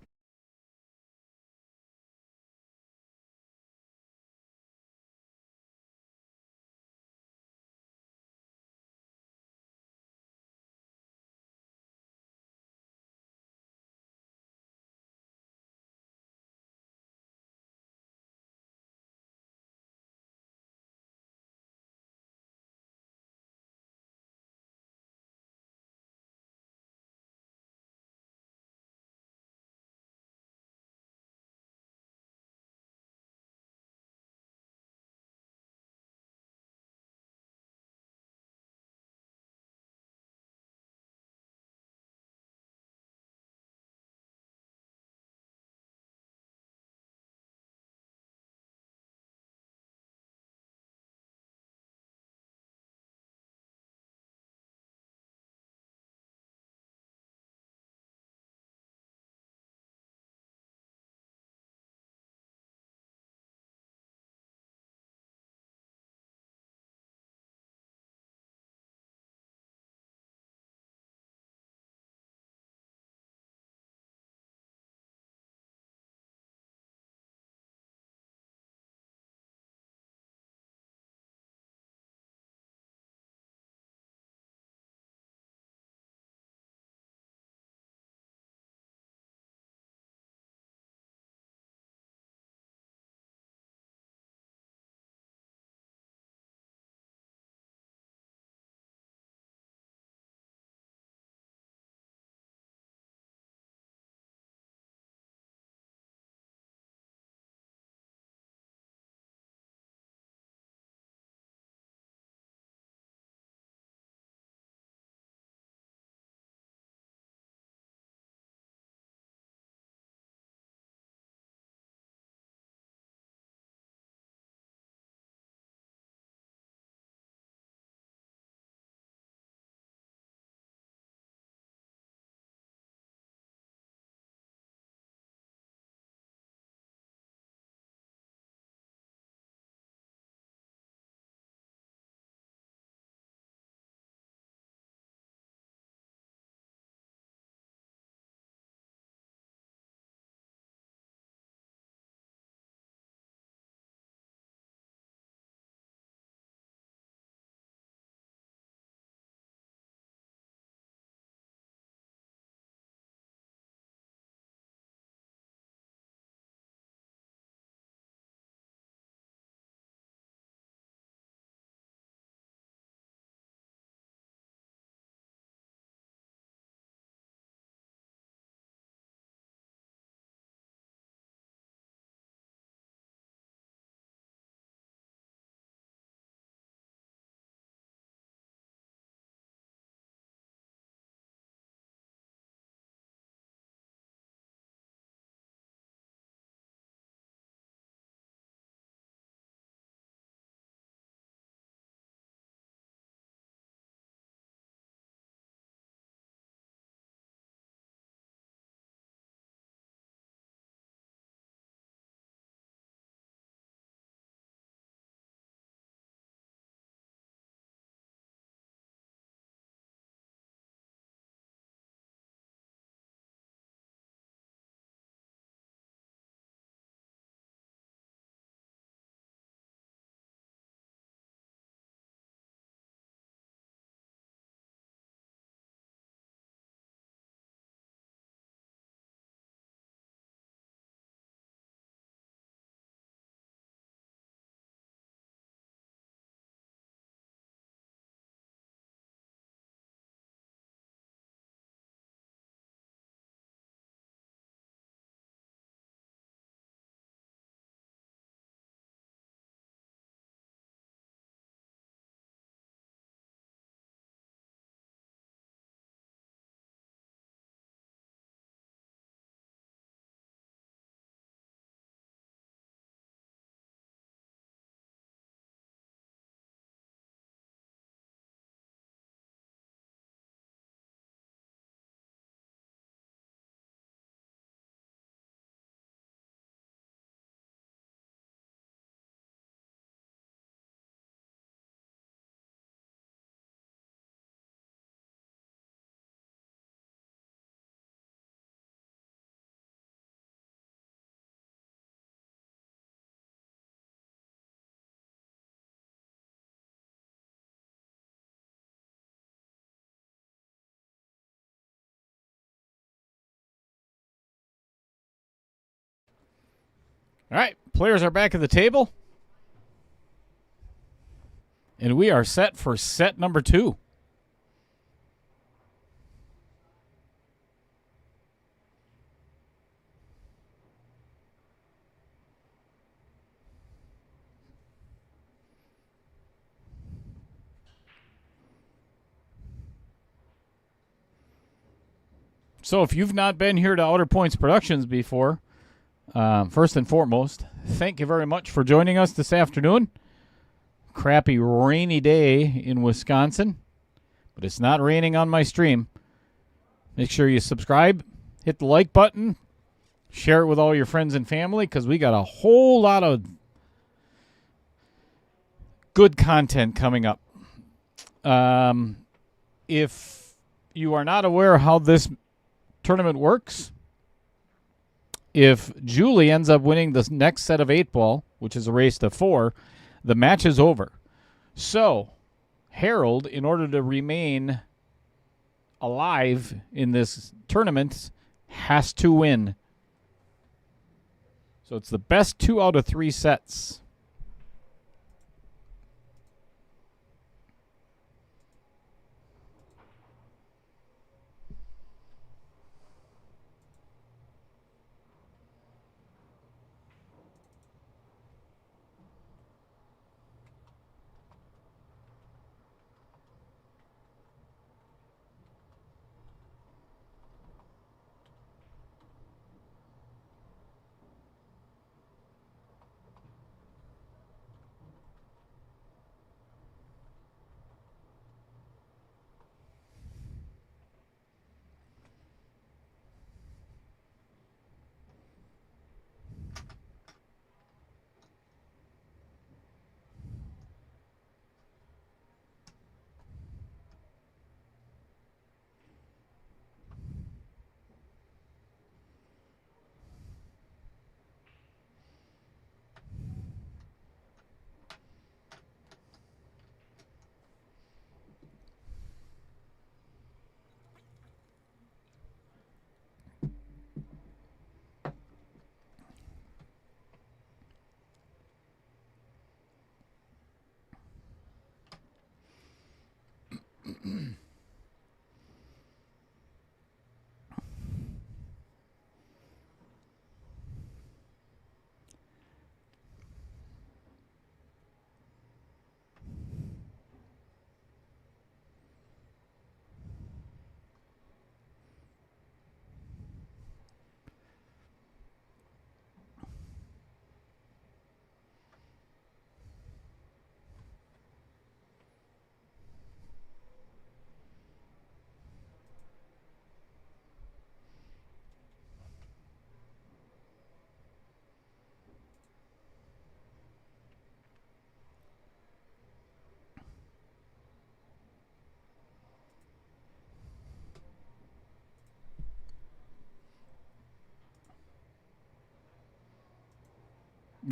All right, players are back at the table. And we are set for set number 2. So if you've not been here to Outer Points Productions before, first and foremost, thank you very much for joining us this afternoon. Crappy rainy day in Wisconsin, but it's not raining on my stream. Make sure you subscribe, hit the like button, share it with all your friends and family, because we got a whole lot of good content coming up. If you are not aware how this tournament works, if Julie ends up winning the next set of 8-ball, which is a race to 4, the match is over. So Harold, in order to remain alive in this tournament, has to win. So it's the best 2 out of 3 sets.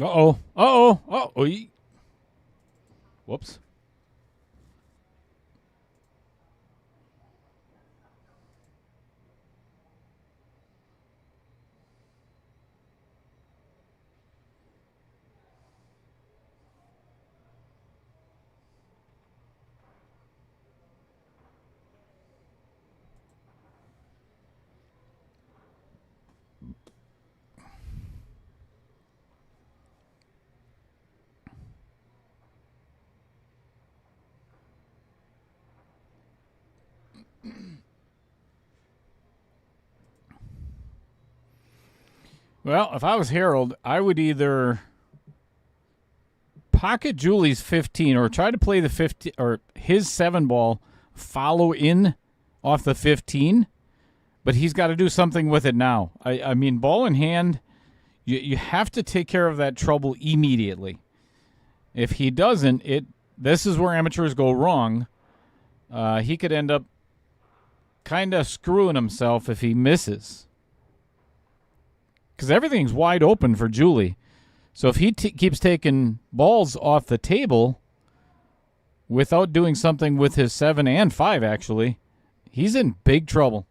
Uh-oh. Uh-oh. Uh-oh. Whoops. Well, if I was Harold, I would either pocket Julie's 15 or try to play the 15 or his 7-ball, follow in off the 15, but he's got to do something with it now. I mean, ball in hand, you have to take care of that trouble immediately. If he doesn't, this is where amateurs go wrong. He could end up kind of screwing himself if he misses. Because everything's wide open for Julie. So if he keeps taking balls off the table without doing something with his 7 and 5, actually, he's in big trouble.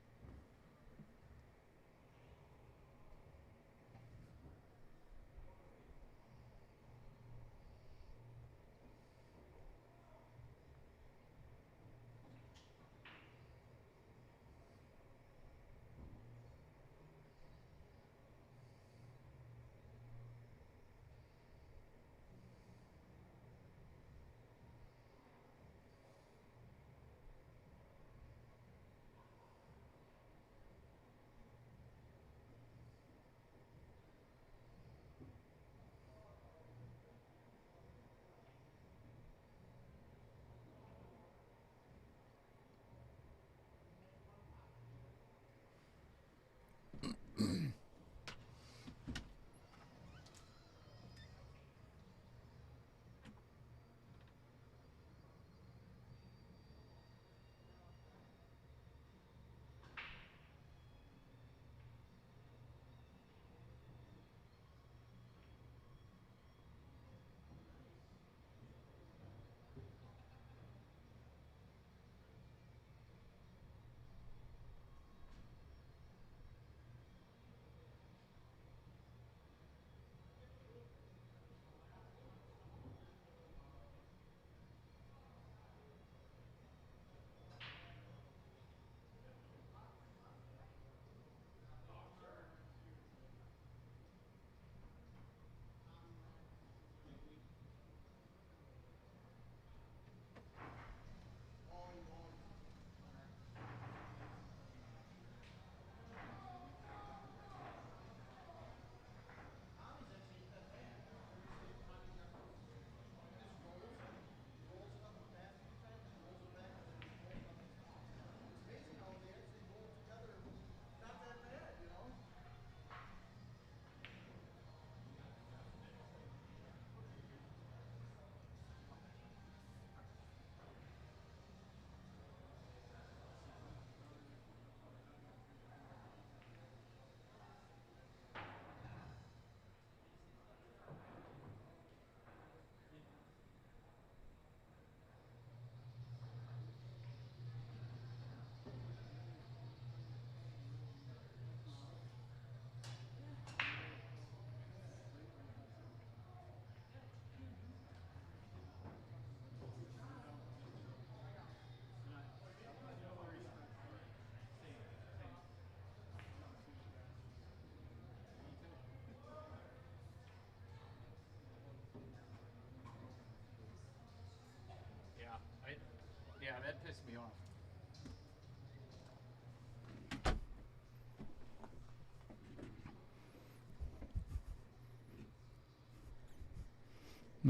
pissed me off.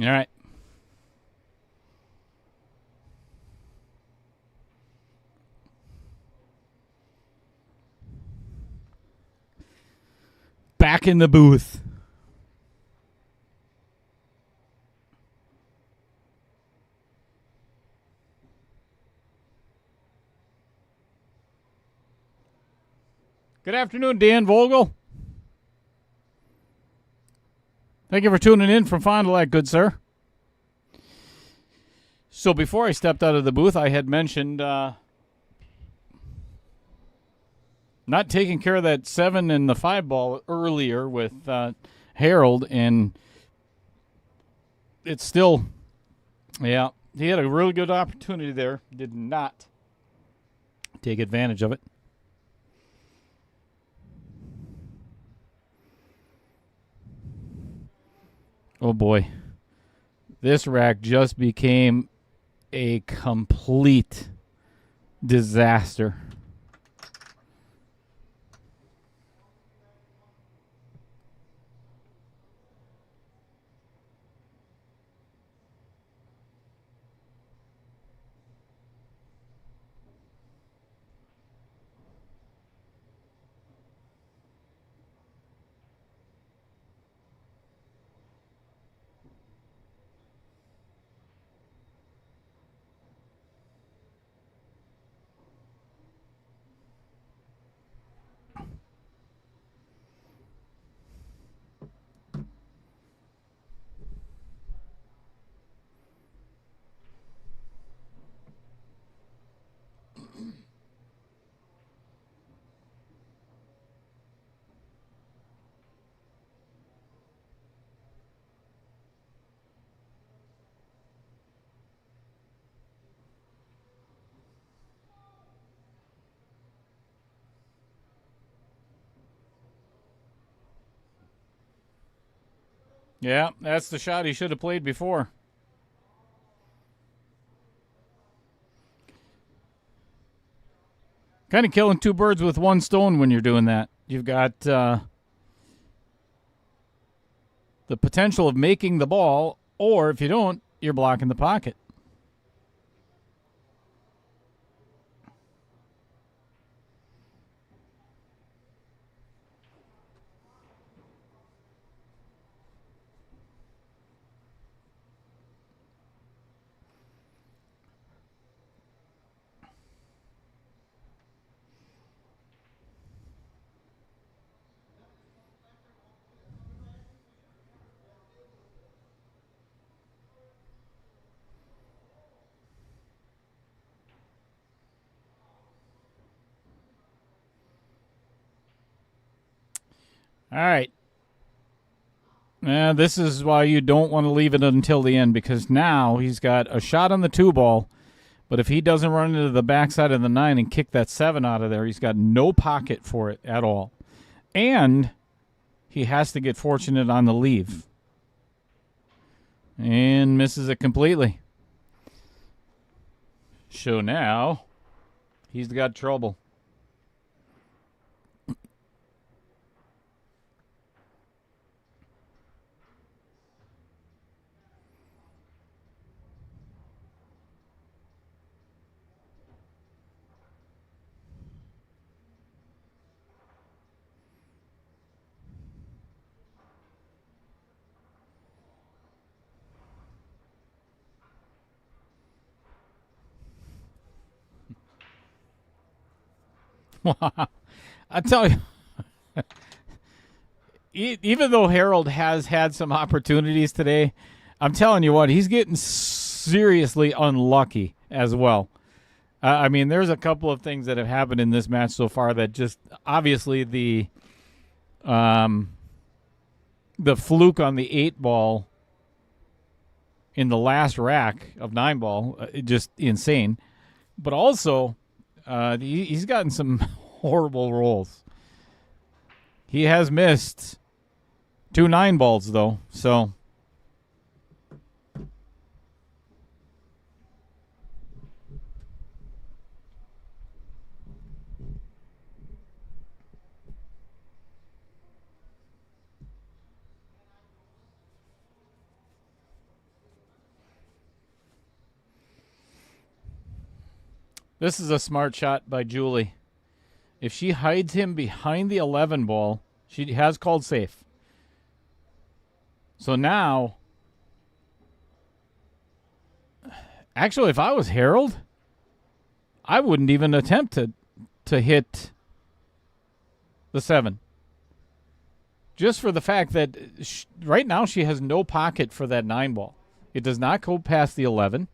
All right. Back in the booth. Good afternoon, Dan Vogel. Thank you for tuning in from Fond du Lac, good sir. So before I stepped out of the booth, I had mentioned not taking care of that 7 and the 5 ball earlier with Harold, and it's still, yeah, he had a really good opportunity there. Did not take advantage of it. Oh boy. This rack just became a complete disaster. Yeah, that's the shot he should have played before. Kind of killing two birds with one stone when you're doing that. You've got the potential of making the ball, or if you don't, you're blocking the pocket. All right. This is why you don't want to leave it until the end, because now he's got a shot on the 2 ball, but if he doesn't run into the backside of the 9 and kick that 7 out of there, he's got no pocket for it at all. And he has to get fortunate on the leave. And misses it completely. So now he's got trouble. I tell you, even though Harold has had some opportunities today, I'm telling you what, he's getting seriously unlucky as well. I mean, there's a couple of things that have happened in this match so far that just obviously the fluke on the 8 ball in the last rack of 9 ball, just insane. But also, he's gotten some horrible rolls. He has missed 2 9 balls, though, so. This is a smart shot by Julie. If she hides him behind the 11 ball, she has called safe. So now, actually, if I was Harold, I wouldn't even attempt to hit the 7. Just for the fact that right now she has no pocket for that 9 ball. It does not go past the 11.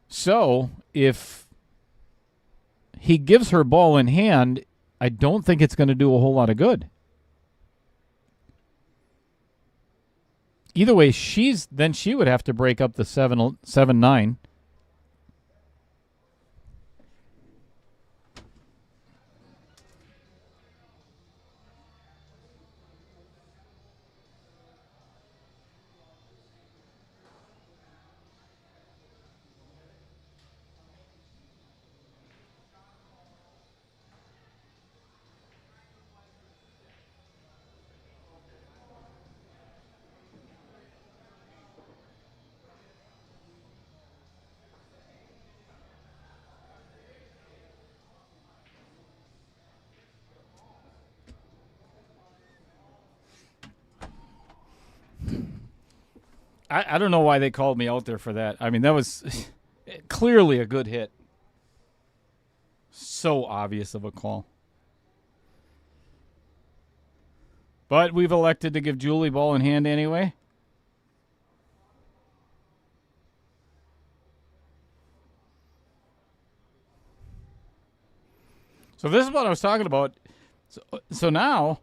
So if he gives her ball in hand, I don't think it's going to do a whole lot of good. Either way, she would have to break up the 7-9. I don't know why they called me out there for that. I mean, that was clearly a good hit. So obvious of a call. But we've elected to give Julie ball in hand anyway. So this is what I was talking about. So now,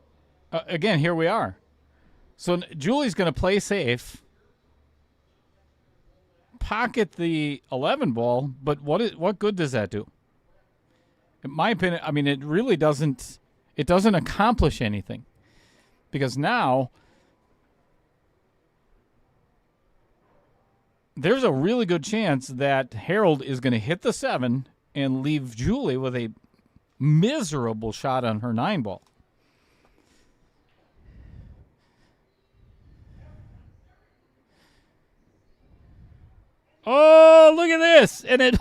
again, here we are. So Julie's going to play safe, pocket the 11 ball, but what good does that do? In my opinion, I mean, it really doesn't. It doesn't accomplish anything, because now there's a really good chance that Harold is going to hit the 7 and leave Julie with a miserable shot on her 9 ball. Oh, look at this. And it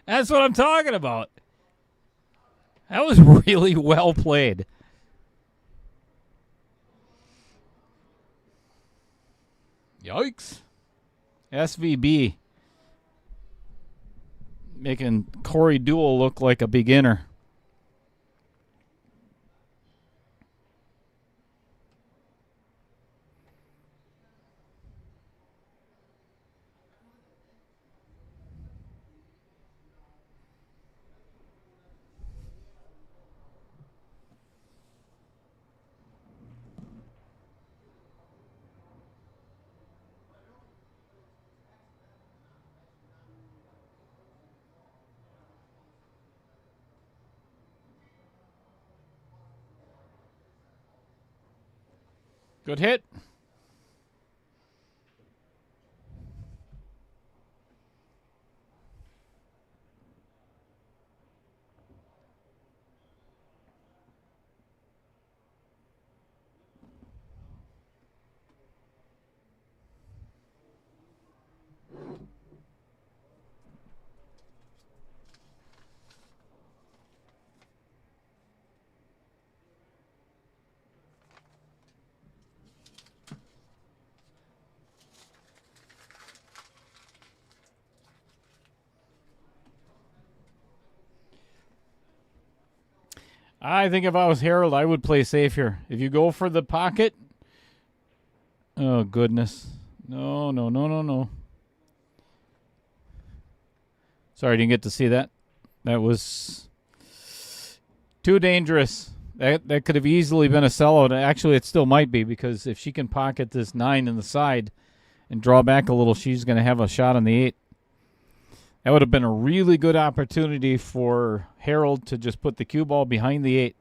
that's what I'm talking about. That was really well played. Yikes. SVB making Corey Deuel look like a beginner. Good hit. I think if I was Harold, I would play safe here. If you go for the pocket, oh, goodness. No. Sorry, I didn't get to see that. That was too dangerous. That could have easily been a sellout. Actually, it still might be, because if she can pocket this 9 in the side and draw back a little, she's going to have a shot on the 8. That would have been a really good opportunity for Harold to just put the cue ball behind the 8.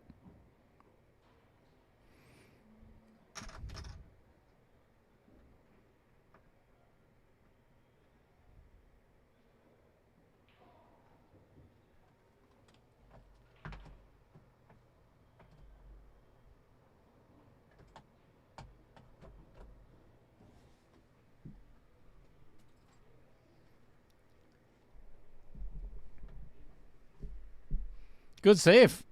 Good save.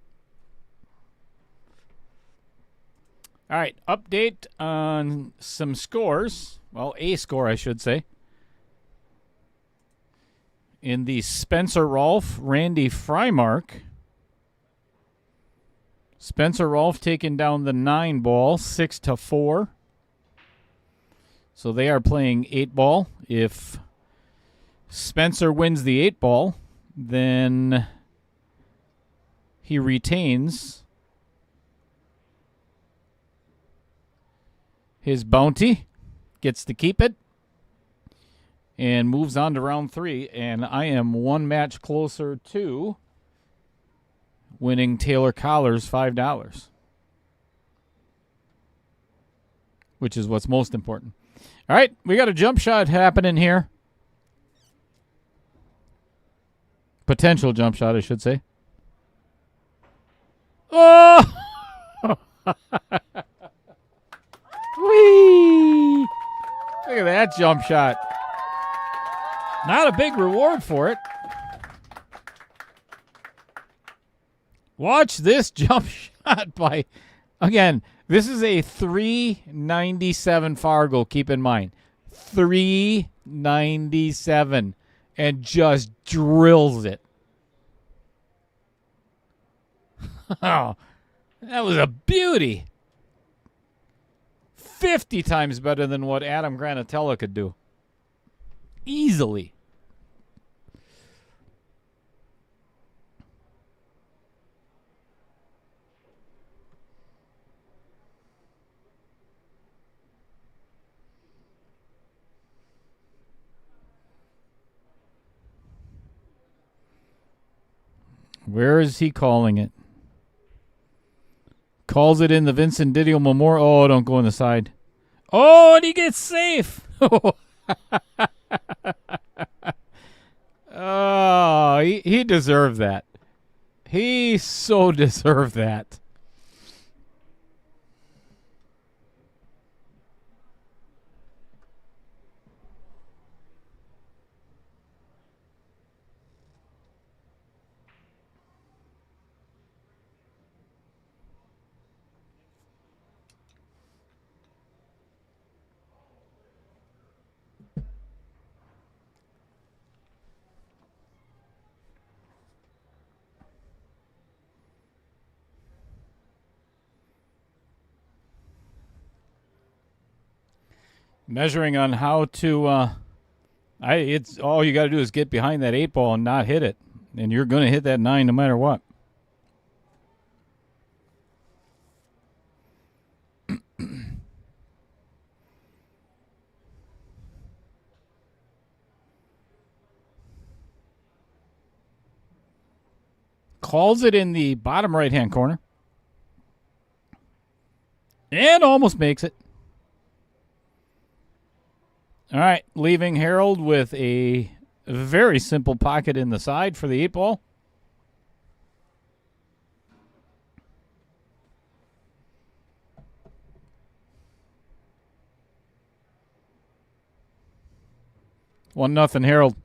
All right, update on some scores. Well, a score, I should say. In the Spencer Rolfe, Randy Frymark. Spencer Rolfe taking down the 9 ball, 6-4. So they are playing 8 ball. If Spencer wins the 8 ball, then he retains his bounty, gets to keep it, and moves on to round 3. And I am one match closer to winning Taylor Collar's $5, which is what's most important. All right, we got a jump shot happening here. Potential jump shot, I should say. Oh! Whee! Look at that jump shot. Not a big reward for it. Watch this jump shot by, again, this is a 397 Fargo, keep in mind. 397. And just drills it. Oh, that was a beauty. 50 times better than what Adam Granatella could do. Easily. Where is he calling it? Calls it in the Vincent Didio Memorial. Oh, don't go on the side. Oh, and he gets safe. Oh, he deserved that. He so deserved that. Measuring on how to, it's all you got to do is get behind that 8 ball and not hit it, and you're going to hit that 9 no matter what. Calls it in the bottom right-hand corner, and almost makes it. All right, leaving Harold with a very simple pocket in the side for the 8 ball. One nothing, Harold.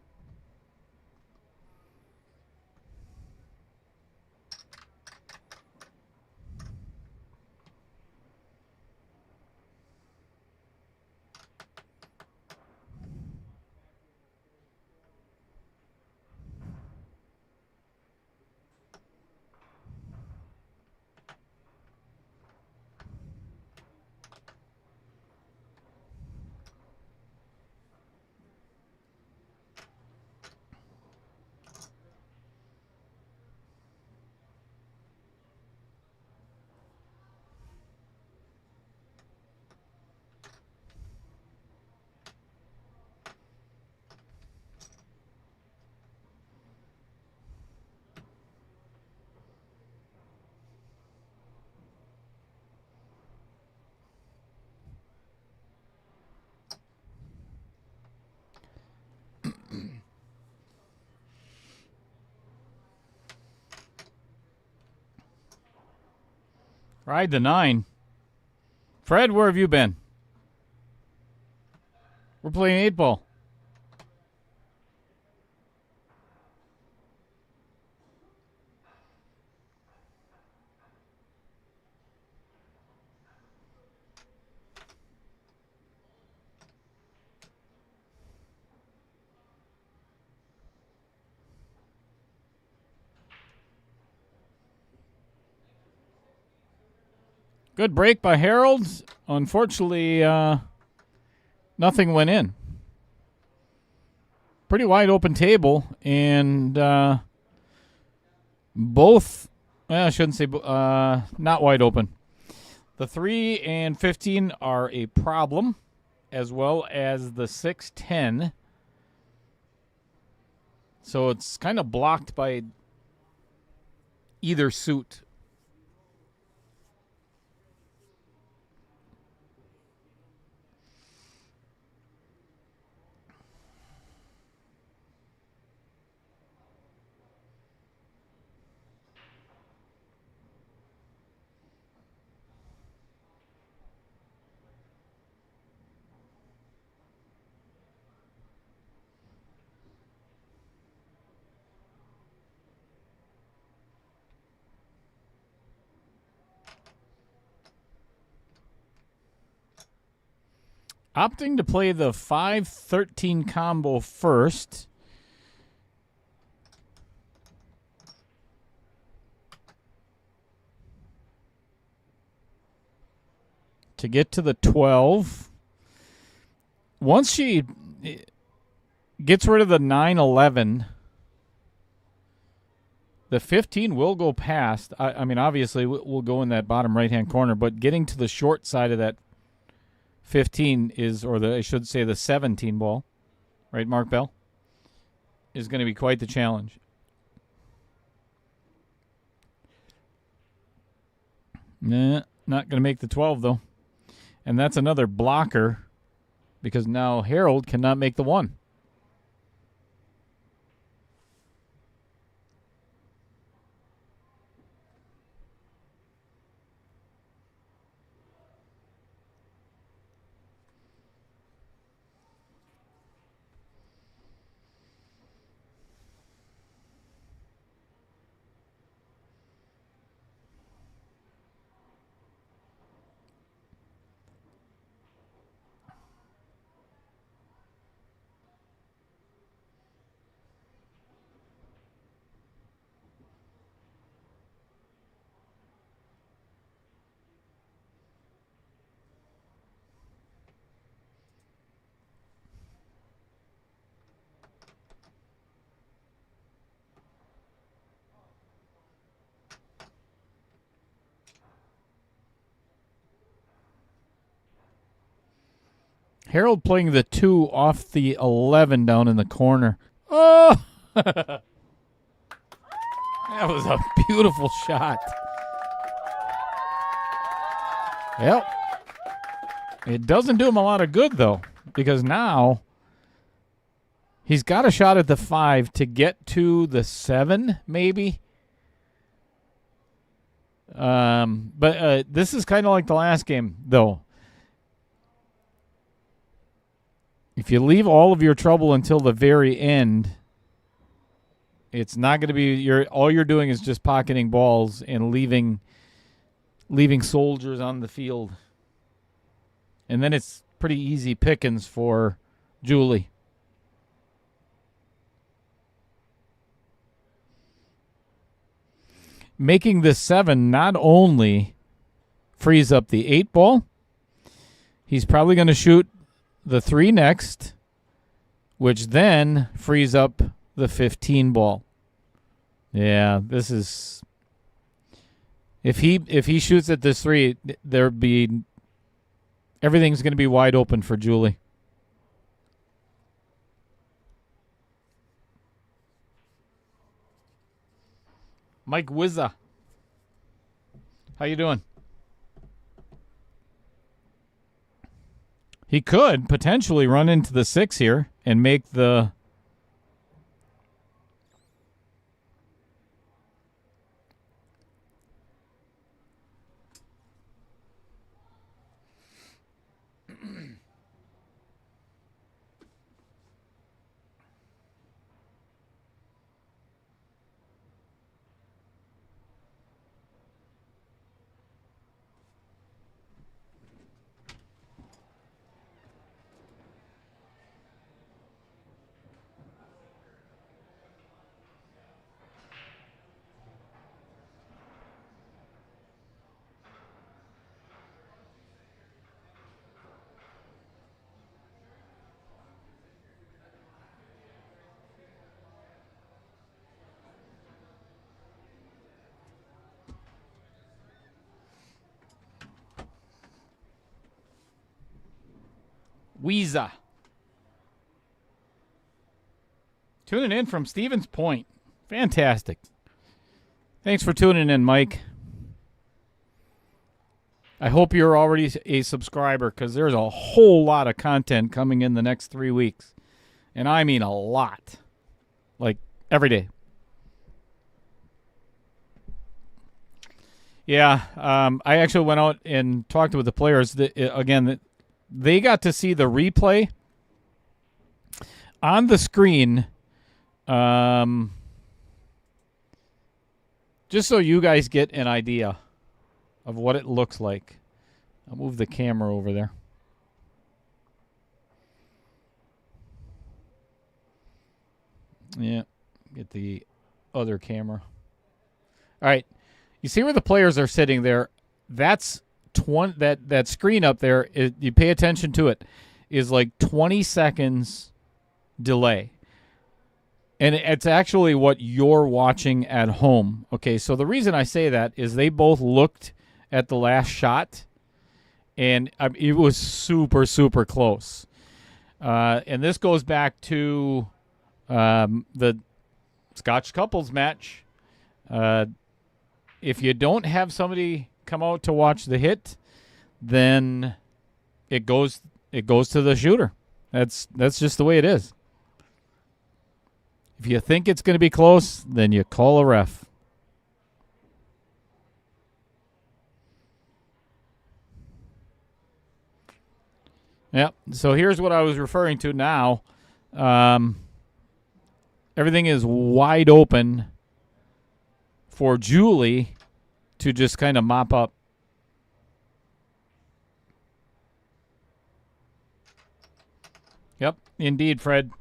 Ride the 9. Fred, where have you been? We're playing 8 ball. Good break by Harold. Unfortunately, nothing went in. Pretty wide open table, and both, well, I shouldn't say, not wide open. The 3 and 15 are a problem, as well as the 6-10. So it's kind of blocked by either suit. Opting to play the 5-13 combo first. To get to the 12. Once she gets rid of the 9-11, the 15 will go past. I mean, obviously, we'll go in that bottom right-hand corner, but getting to the short side of that 15 is, or I should say the 17 ball, right, Mark Bell, is going to be quite the challenge. Nah, not going to make the 12, though. And that's another blocker because now Harold cannot make the 1. Harold playing the 2 off the 11 down in the corner. Oh! That was a beautiful shot. Yep. It doesn't do him a lot of good, though, because now he's got a shot at the 5 to get to the 7, maybe. But this is kind of like the last game, though. If you leave all of your trouble until the very end, it's not going to be all you're doing is just pocketing balls and leaving soldiers on the field. And then it's pretty easy pickings for Julie. Making this 7 not only frees up the 8 ball, he's probably going to shoot the 3 next, which then frees up the 15 ball. Yeah, this is, if he shoots at this 3, everything's going to be wide open for Julie. Mike Wizza, how you doing? He could potentially run into the 6 here and make the Weeza. Tuning in from Stevens Point. Fantastic. Thanks for tuning in, Mike. I hope you're already a subscriber because there's a whole lot of content coming in the next 3 weeks. And I mean a lot. Like every day. Yeah, I actually went out and talked with the players. They got to see the replay on the screen. Just so you guys get an idea of what it looks like. I'll move the camera over there. Yeah, get the other camera. All right. You see where the players are sitting there? That's that screen up there. You pay attention to it. Is like 20 seconds delay, and it's actually what you're watching at home. Okay, so the reason I say that is they both looked at the last shot, and it was super super close. And this goes back to the Scotch couples match. If you don't have somebody come out to watch the hit, then it goes to the shooter. That's just the way it is. If you think it's going to be close, then you call a ref. Yep. So here's what I was referring to now. Everything is wide open for Julie to just kind of mop up. Yep, indeed, Fred.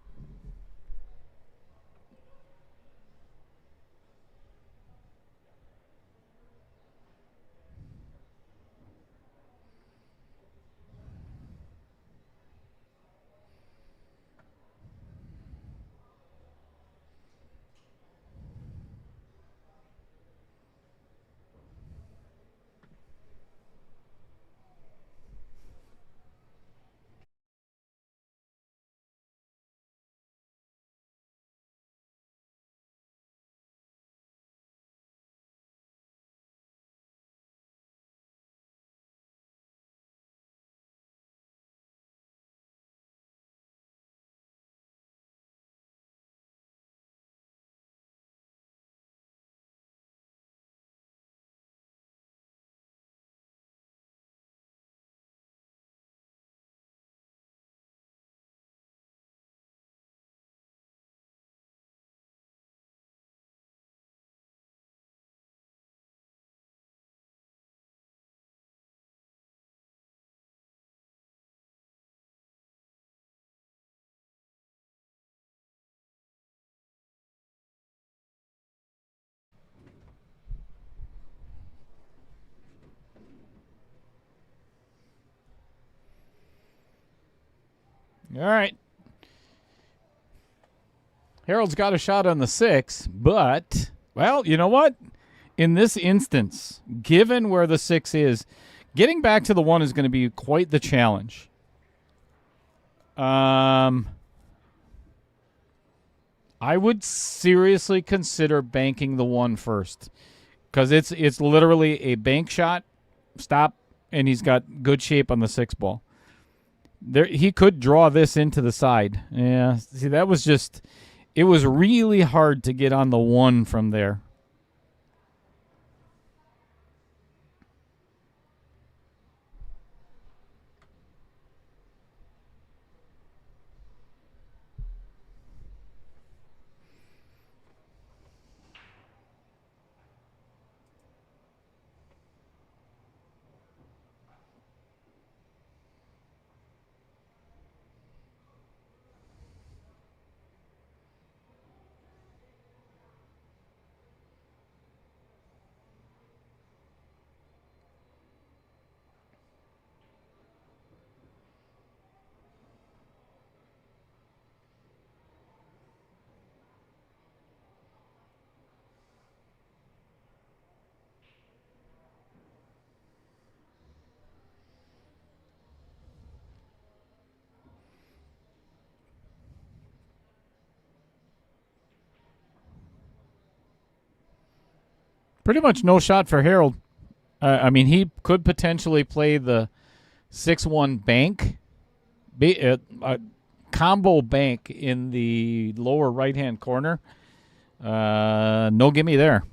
All right. Harold's got a shot on the 6, but, well, you know what? In this instance, given where the 6 is, getting back to the 1 is going to be quite the challenge. I would seriously consider banking the 1 first, because it's literally a bank shot, stop, and he's got good shape on the 6 ball. There, he could draw this into the side. Yeah, see, that was just, it was really hard to get on the 1 from there. Pretty much no shot for Harold. I mean, he could potentially play the 6-1 bank, combo bank in the lower right-hand corner. No gimme there.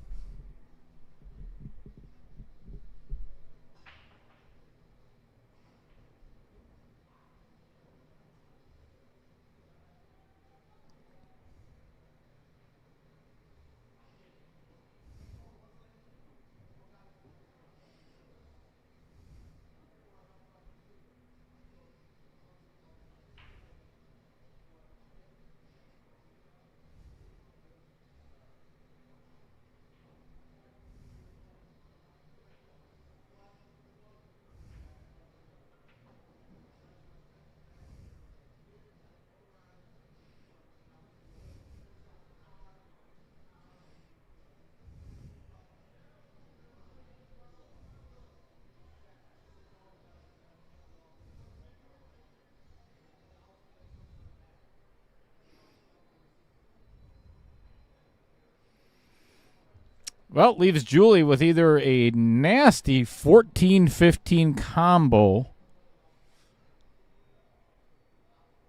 Well, leaves Julie with either a nasty 14-15 combo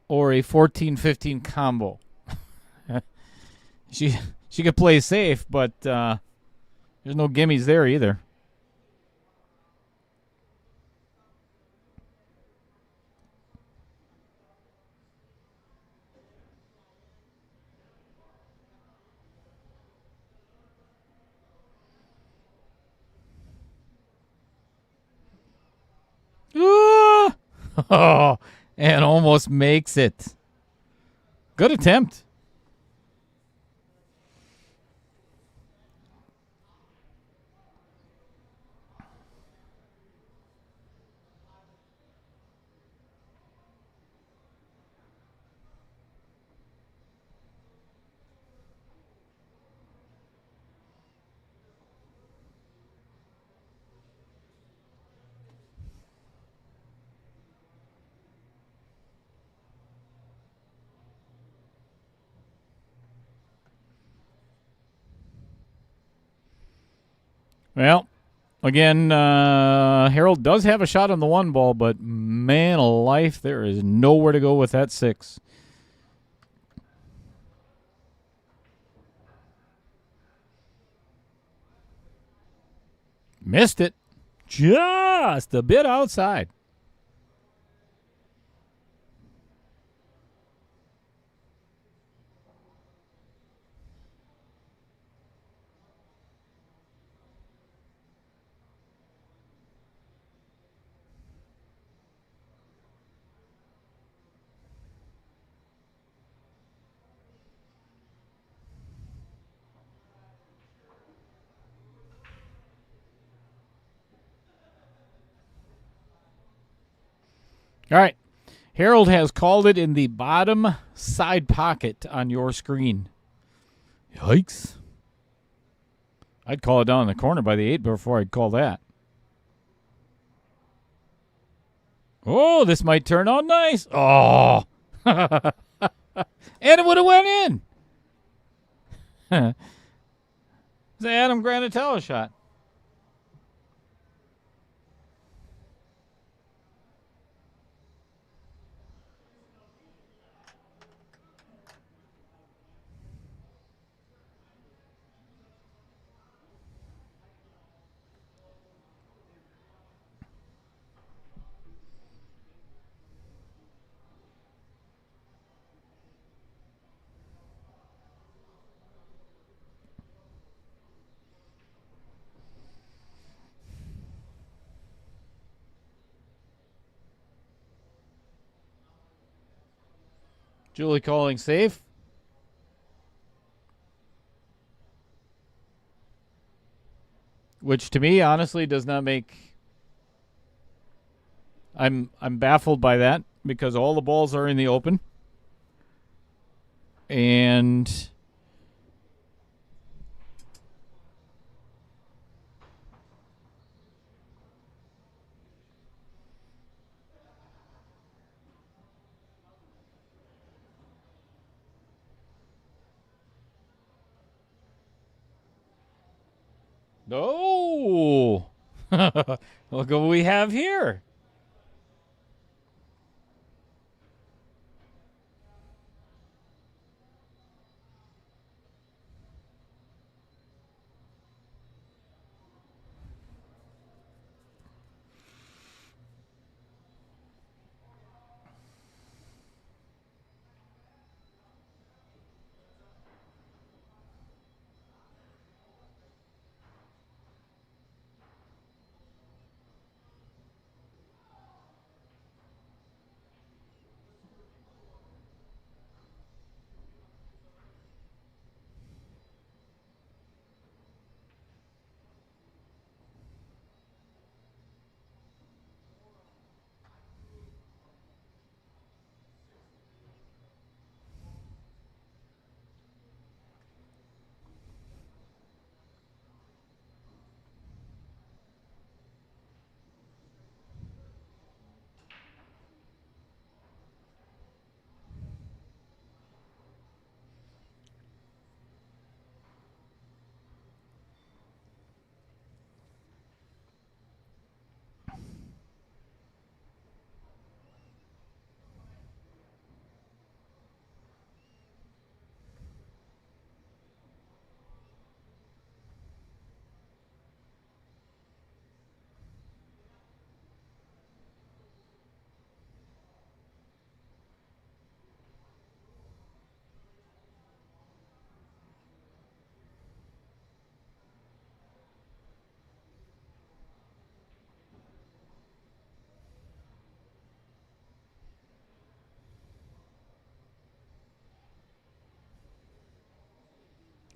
or a 14-15 combo. she could play safe, but there's no gimmies there either. Ah! Oh, and almost makes it. Good attempt. Well, again, Harold does have a shot on the one ball, but man alive, there is nowhere to go with that 6. Missed it. Just a bit outside. All right. Harold has called it in the bottom side pocket on your screen. Yikes. I'd call it down in the corner by the 8 before I'd call that. Oh, this might turn out nice. Oh. And it would have went in. It's the Adam Granatello shot. Julie calling safe. Which to me honestly does not make I'm baffled by that because all the balls are in the open. And Oh! Look what we have here.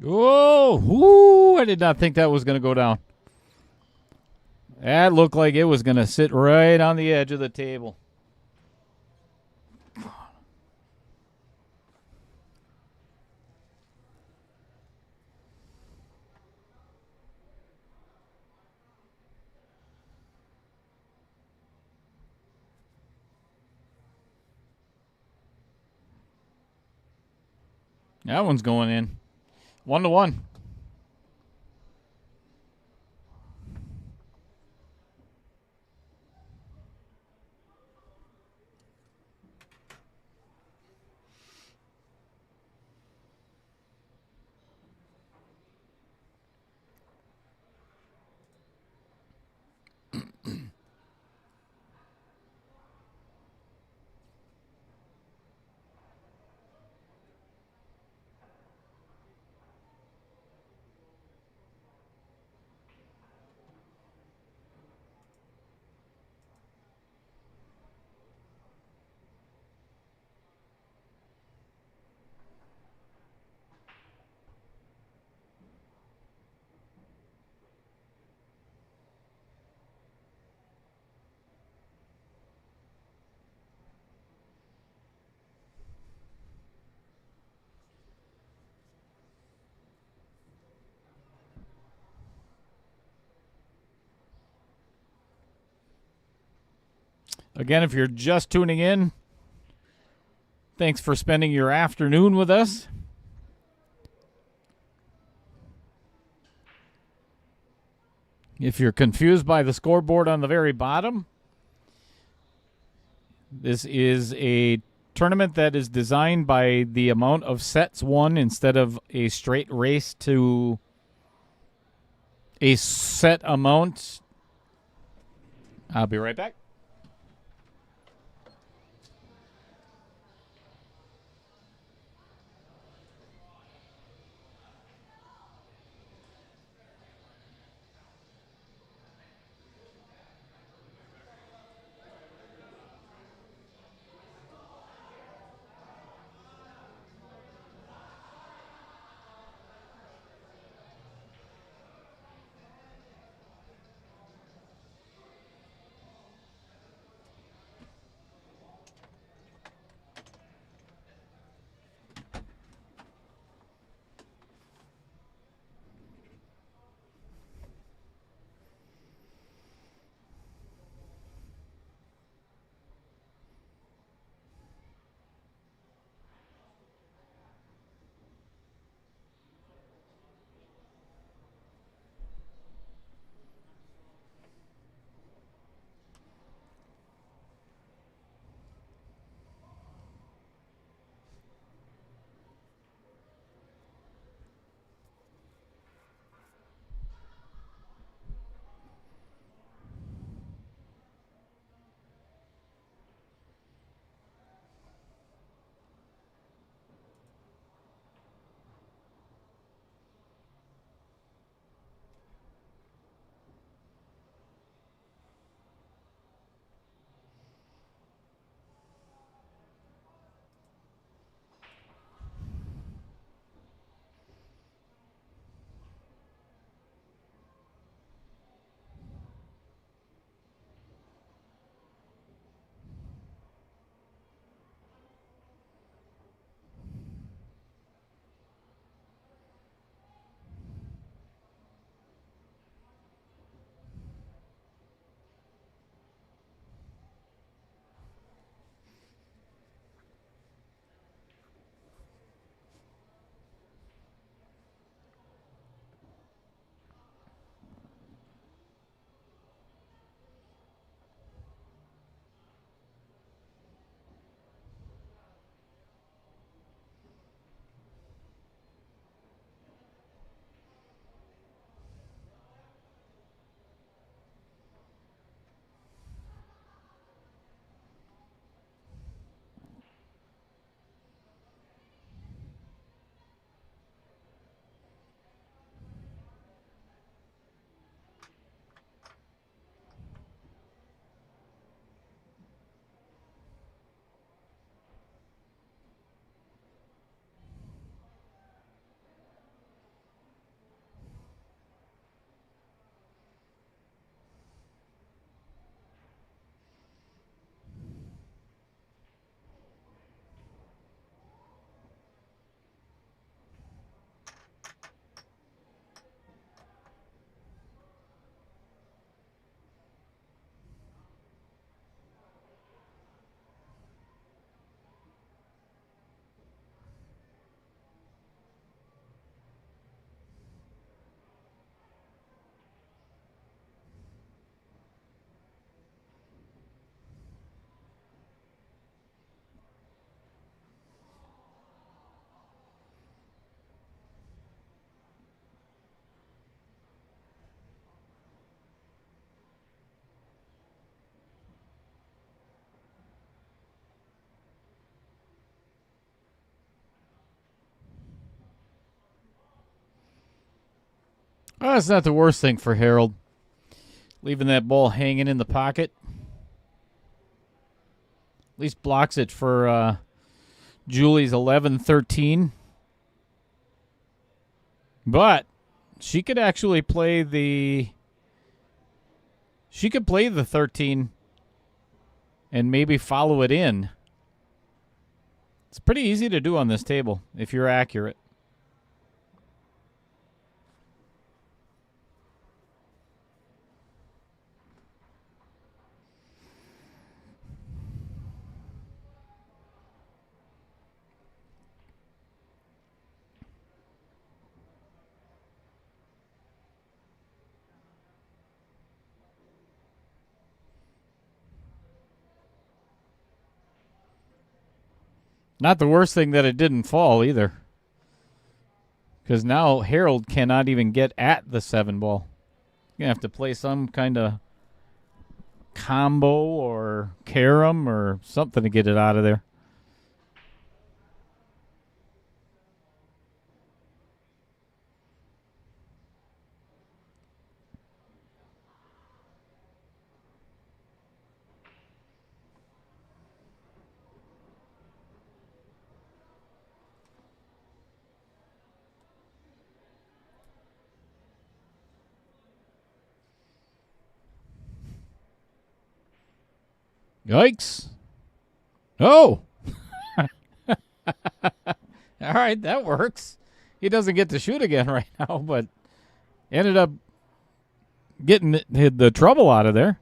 Oh, whoo, I did not think that was going to go down. That looked like it was going to sit right on the edge of the table. That one's going in. 1-1. Again, if you're just tuning in, thanks for spending your afternoon with us. If you're confused by the scoreboard on the very bottom, this is a tournament that is designed by the amount of sets won instead of a straight race to a set amount. I'll be right back. Oh, that's not the worst thing for Harold. Leaving that ball hanging in the pocket. At least blocks it for Julie's 11-13. But she could actually play the... She could play the 13 and maybe follow it in. It's pretty easy to do on this table if you're accurate. Not the worst thing that it didn't fall either. Because now Harold cannot even get at the 7 ball. You're going to have to play some kind of combo or carom or something to get it out of there. Yikes. Oh! All right, that works. He doesn't get to shoot again right now, but ended up getting the trouble out of there.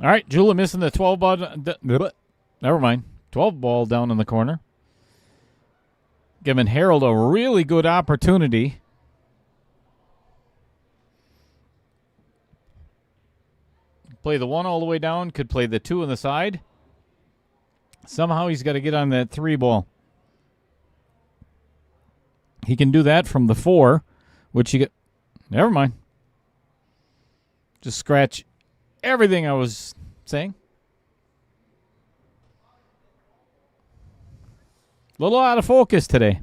All right, Jula missing the 12 ball. Never mind. 12 ball down in the corner. Giving Harold a really good opportunity. Play the 1 all the way down. Could play the 2 on the side. Somehow he's got to get on that 3 ball. He can do that from the 4, which you get. Never mind. Just scratch everything I was saying. A little out of focus today.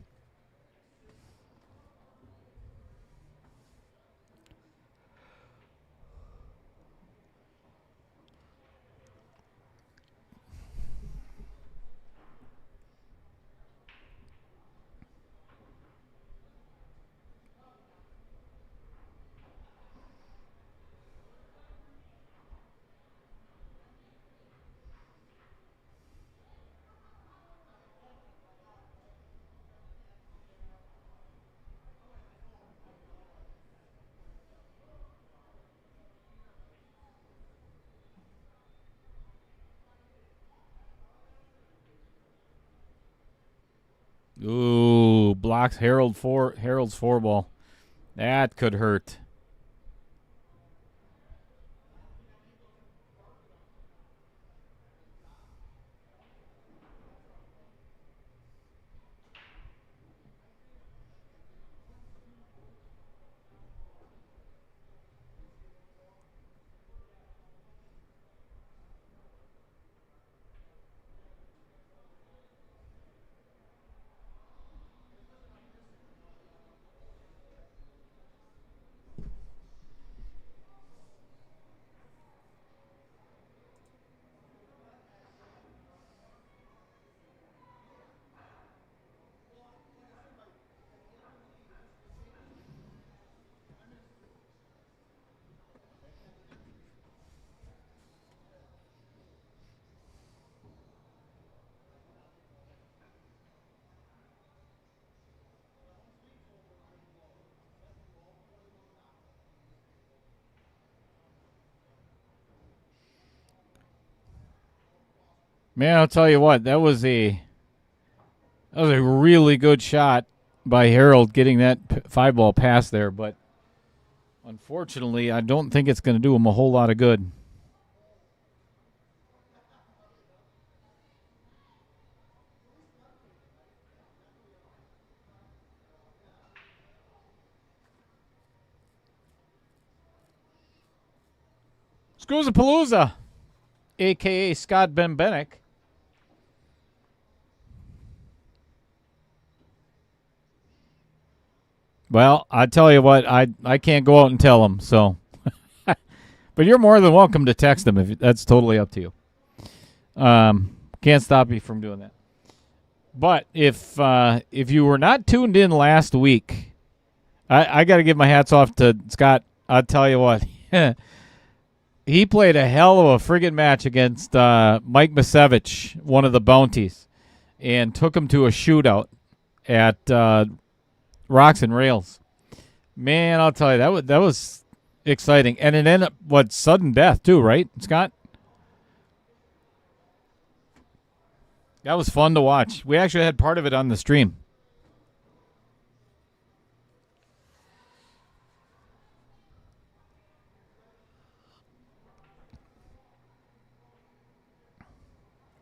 Ooh, blocks Harold's four ball. That could hurt. Man, I'll tell you what, that was a really good shot by Harold getting that 5 ball pass there, but unfortunately, I don't think it's going to do him a whole lot of good. Scoozapalooza, a.k.a. Scott Benbenek. Well, I tell you what, I can't go out and tell him, so. But you're more than welcome to text him. If that's totally up to you. Can't stop you from doing that. But if you were not tuned in last week, I got to give my hats off to Scott. I'll tell you what. He played a hell of a friggin' match against Mike Masevich, one of the bounties, and took him to a shootout at Rocks and Rails. Man, I'll tell you, that was exciting. And it ended up, sudden death too, right, Scott? That was fun to watch. We actually had part of it on the stream.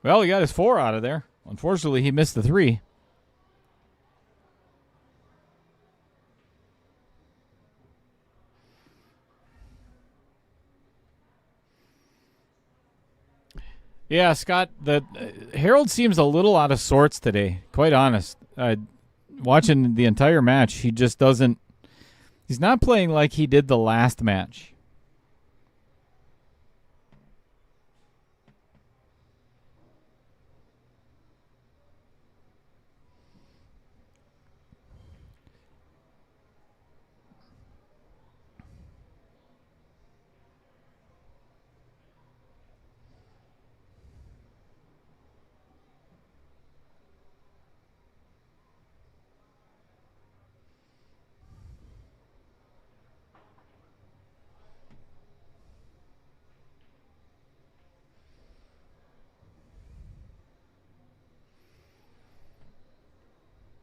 Well, he got his 4 out of there. Unfortunately, he missed the 3. Yeah, Scott, the Harold seems a little out of sorts today, quite honest. Watching the entire match, he just doesn't – he's not playing like he did the last match.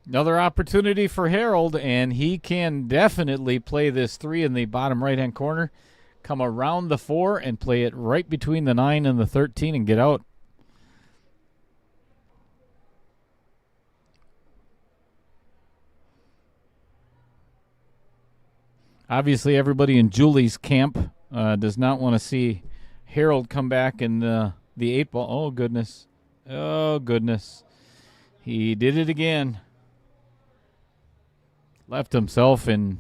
Another opportunity for Harold, and he can definitely play this 3 in the bottom right-hand corner, come around the 4, and play it right between the 9 and the 13 and get out. Obviously, everybody in Julie's camp does not want to see Harold come back in the 8-ball. Oh, goodness. Oh, goodness. He did it again. Left himself in.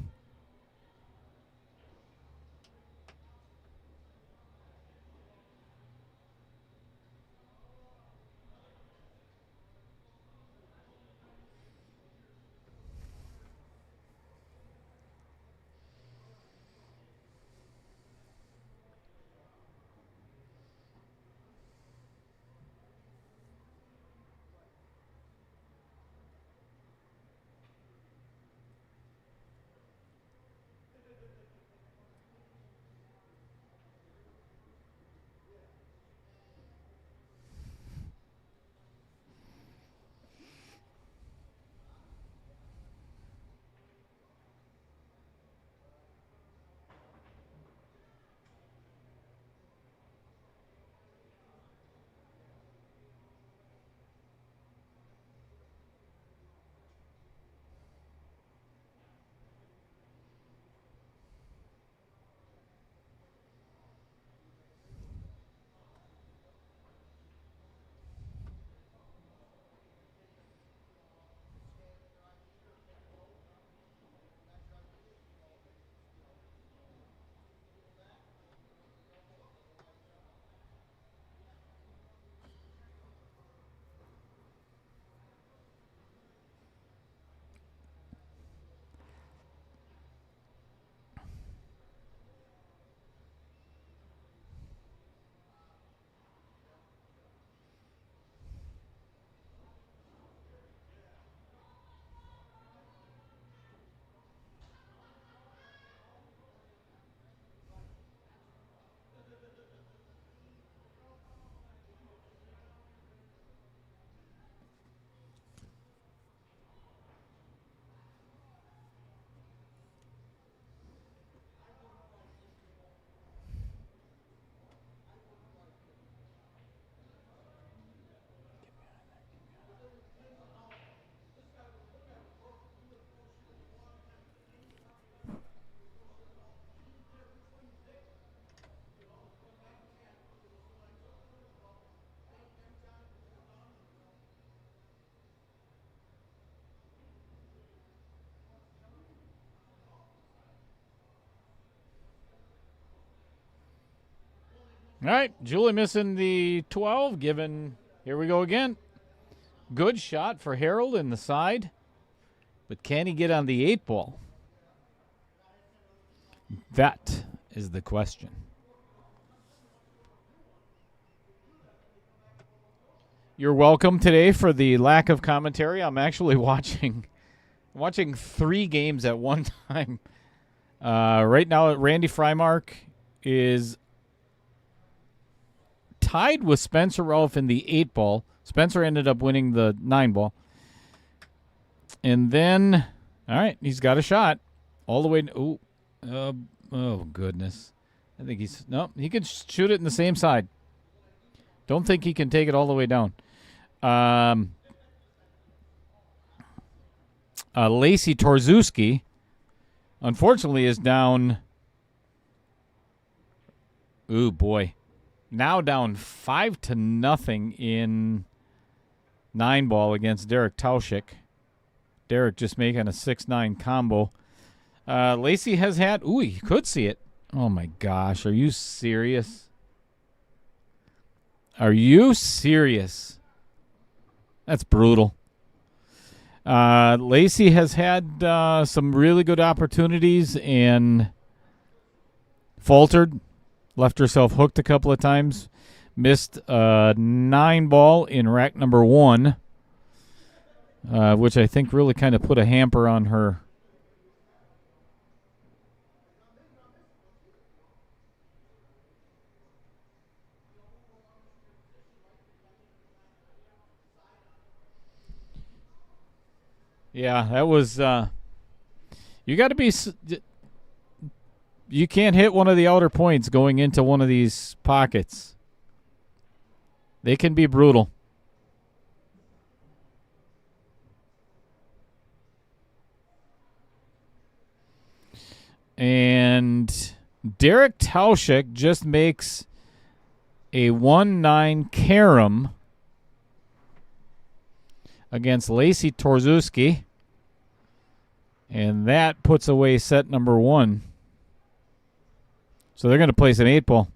All right, Julie missing the 12, given, here we go again. Good shot for Harold in the side, but can he get on the 8 ball? That is the question. You're welcome today for the lack of commentary. I'm actually watching 3 games at one time. Right now, Randy Freimark is tied with Spencer Rolfe in the 8 ball. Spencer ended up winning the 9 ball. And then, all right, he's got a shot all the way. Oh, goodness. I think he can shoot it in the same side. Don't think he can take it all the way down. Lacey Torzewski, unfortunately, is down. Ooh, boy. Now down 5-0 in 9 ball against Derek Tauschik. Derek just making a 6-9 combo. Lacey has had. Ooh, you could see it. Oh, my gosh. Are you serious? Are you serious? That's brutal. Lacey has had some really good opportunities and faltered. Left herself hooked a couple of times. Missed a 9 ball in rack number 1, which I think really kind of put a hamper on her. Yeah, that was. You got to be. You can't hit one of the outer points going into one of these pockets. They can be brutal. And Derek Tauschik just makes a 1-9 carom against Lacey Torzewski. And that puts away set number 1. So they're going to place an 8 ball.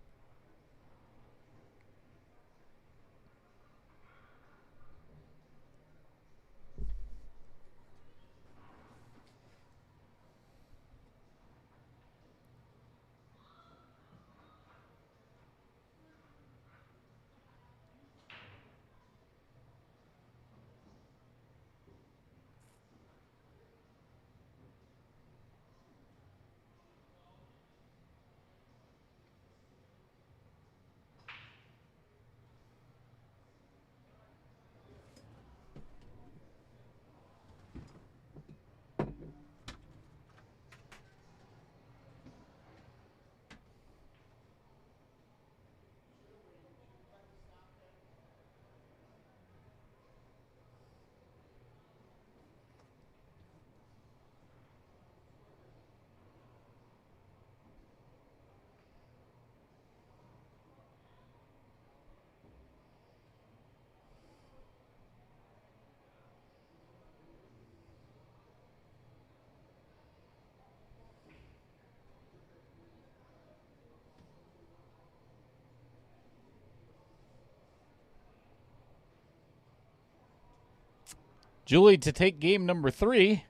Julie to take game number 3,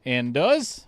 and does.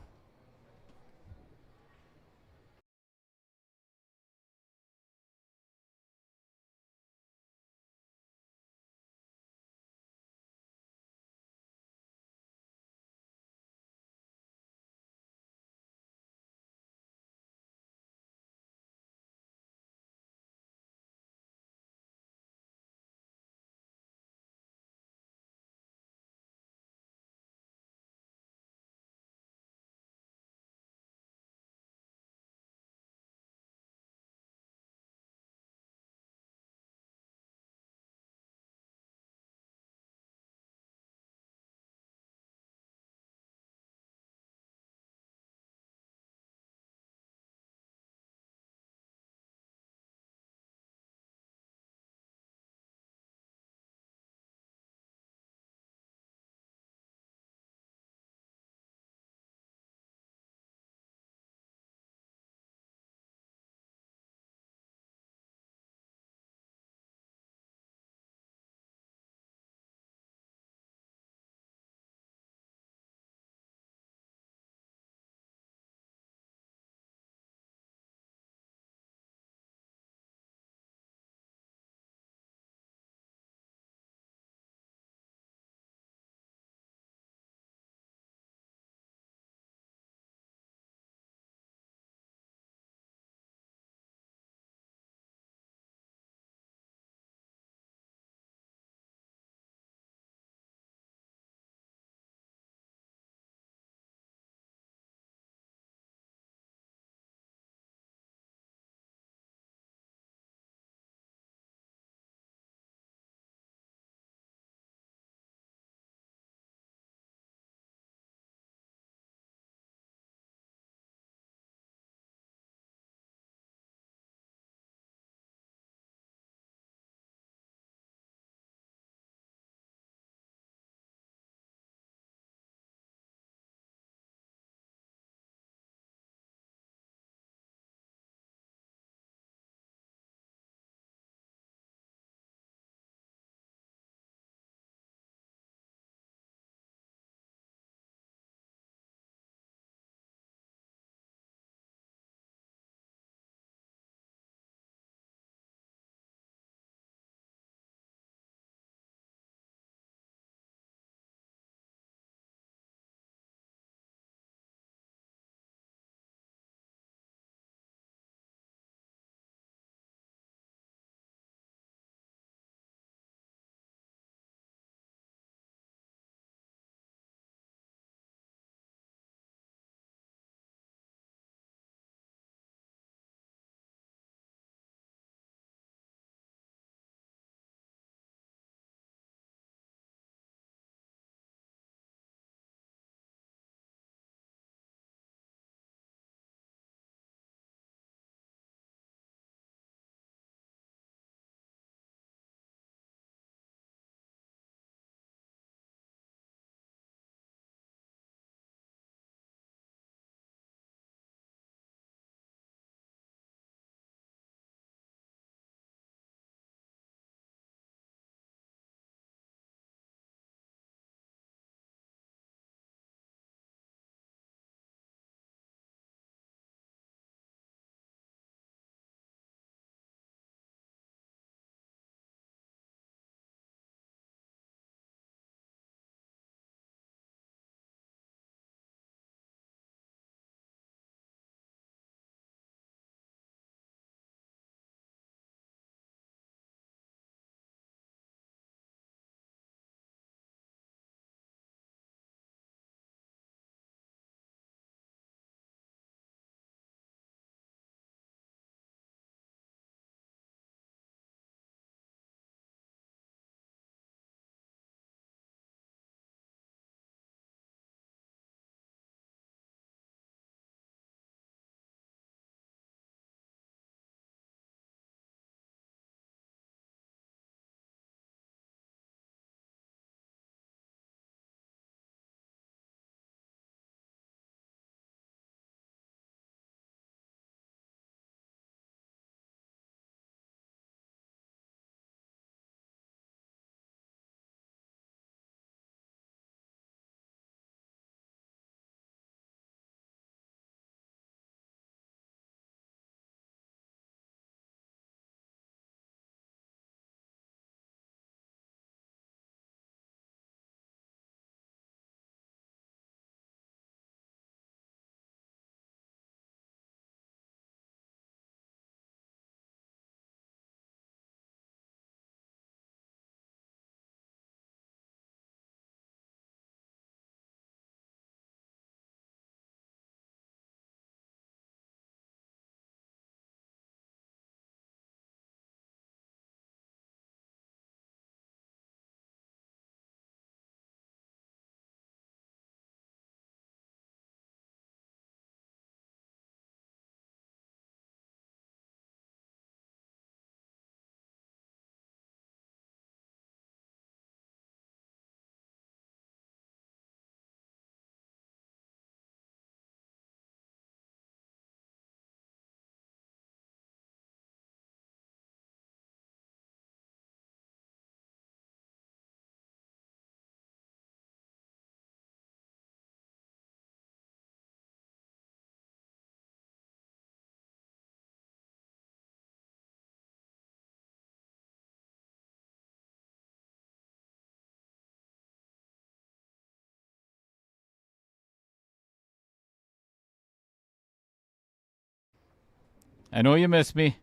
I know you miss me.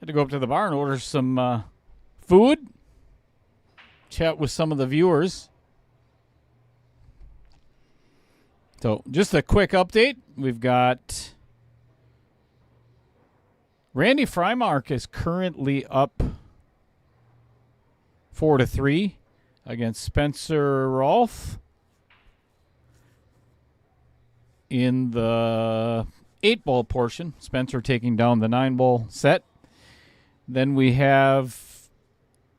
Had to go up to the bar and order some food. Chat with some of the viewers. So, just a quick update. We've got Randy Freimark is currently up 4-3 against Spencer Rolfe in the 8-ball portion. Spencer taking down the 9-ball set. Then we have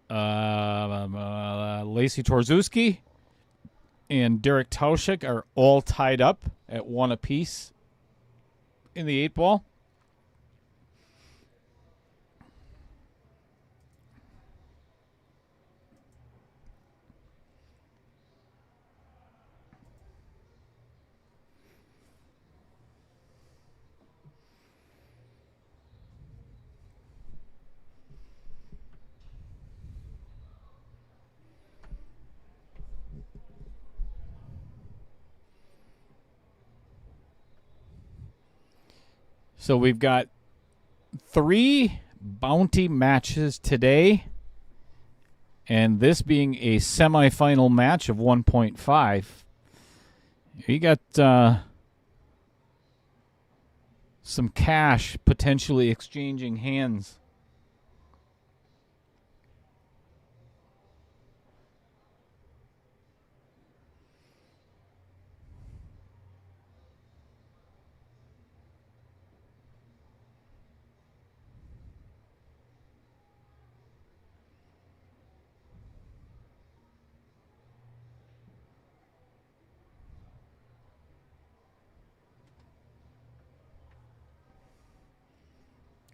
Lacey Torzewski and Derek Tauschik are all tied up at 1 apiece in the 8-ball. So we've got 3 bounty matches today, and this being a semifinal match of 1.5. You got some cash potentially exchanging hands.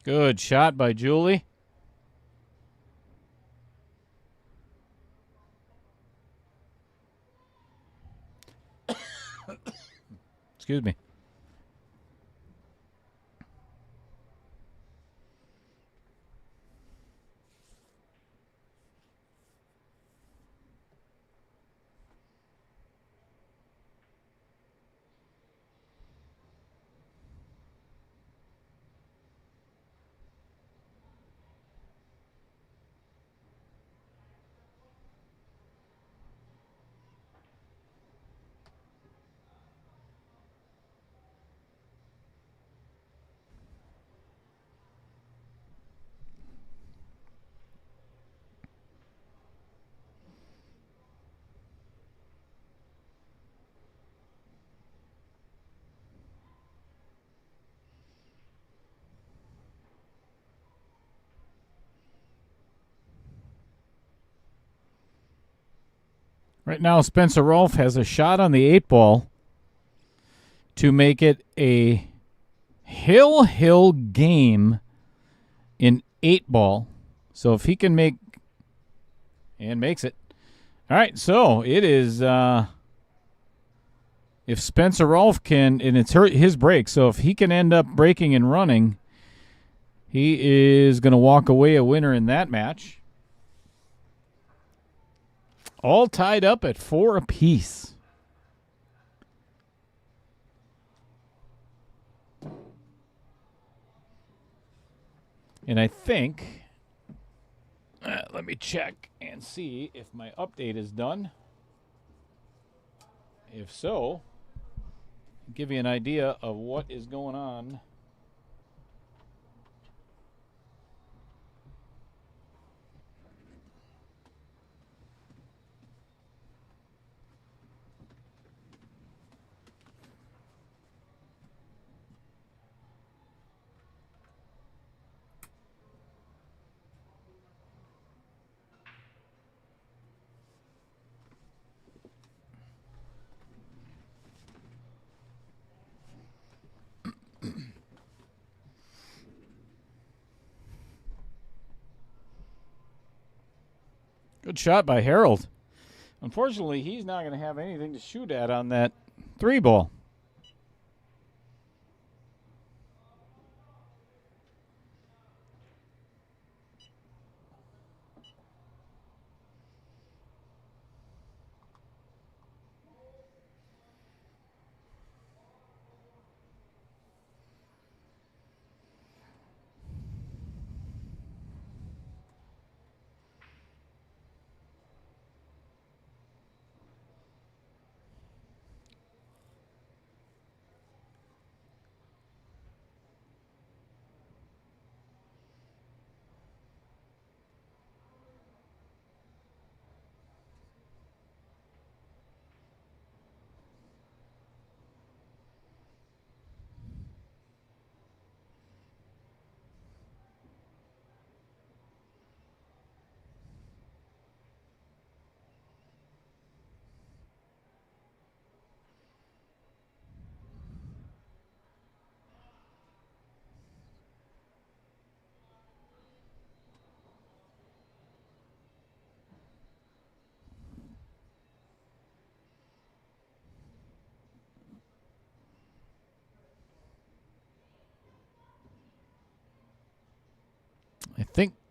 Good shot by Julie. Excuse me. Right now, Spencer Rolfe has a shot on the 8-ball to make it a hill game in 8-ball. So if he can make, and makes it. All right, so it is, if Spencer Rolfe can, and it's his break, so if he can end up breaking and running, he is going to walk away a winner in that match. All tied up at 4 apiece. And I think, let me check and see if my update is done. If so, give you an idea of what is going on. Good shot by Harold. Unfortunately, he's not going to have anything to shoot at on that 3-ball.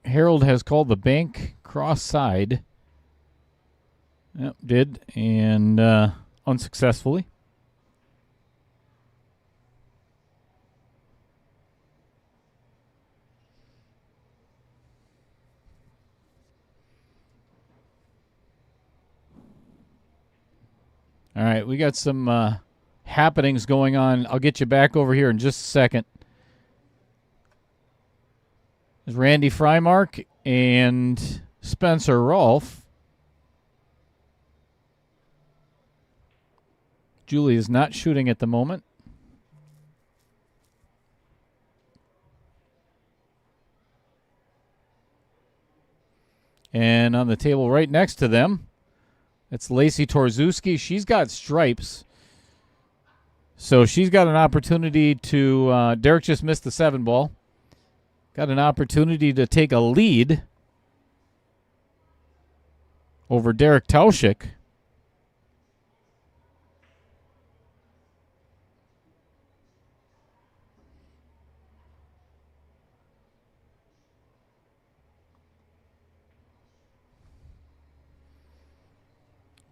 Harold has called the bank cross side. Yep, did, and unsuccessfully. All right, we got some happenings going on. I'll get you back over here in just a second. There's Randy Frymark and Spencer Rolfe. Julie is not shooting at the moment. And on the table right next to them, it's Lacey Torzewski. She's got stripes. So she's got an opportunity to, Derek just missed the 7-ball. Got an opportunity to take a lead over Derek Tauschik.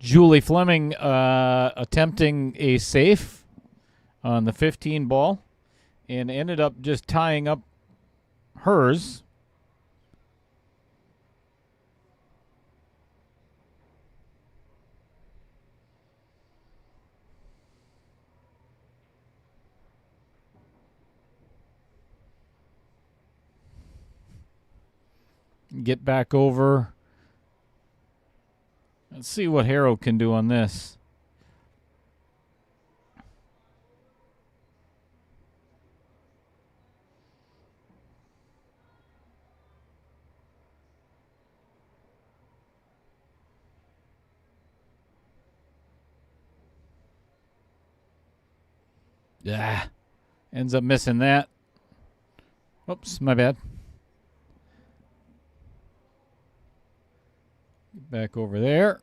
Julie Fleming attempting a safe on the 15 ball and ended up just tying up hers. Get back over. Let's see what Harold can do on this. Yeah. Ends up missing that. Oops, my bad. Get back over there.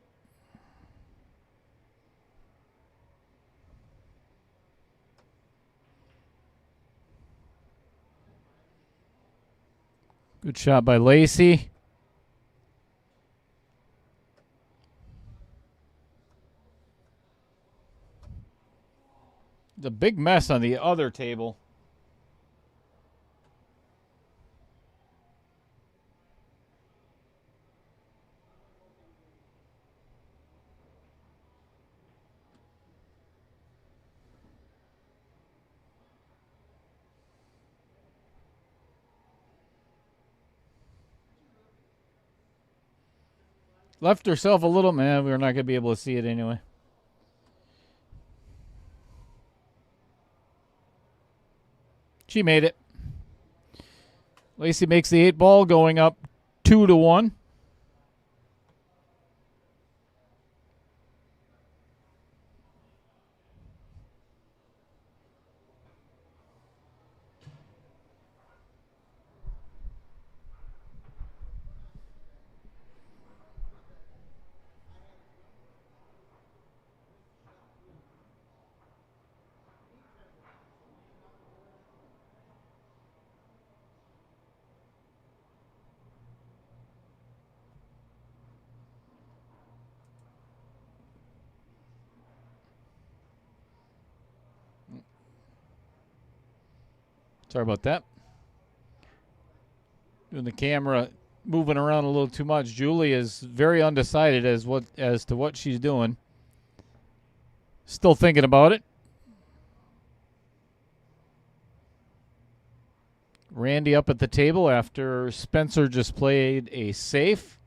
Good shot by Lacey. The big mess on the other table. Left herself a little, man, we're not going to be able to see it anyway. She made it. Lacey makes the 8-ball, going up 2-1. Sorry about that. Doing the camera moving around a little too much. Julie is very undecided as to what she's doing. Still thinking about it. Randy up at the table after Spencer just played a safe.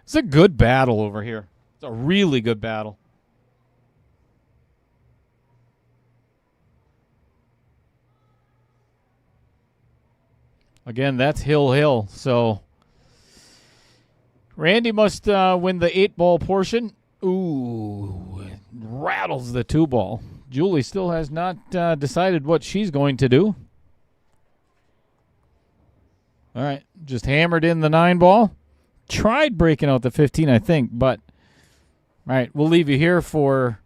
It's a good battle over here. It's a really good battle. Again, that's Hill. So Randy must win the 8-ball portion. Ooh, rattles the 2-ball. Julie still has not decided what she's going to do. All right, just hammered in the 9-ball. Tried breaking out the 15, I think, but all right, we'll leave you here for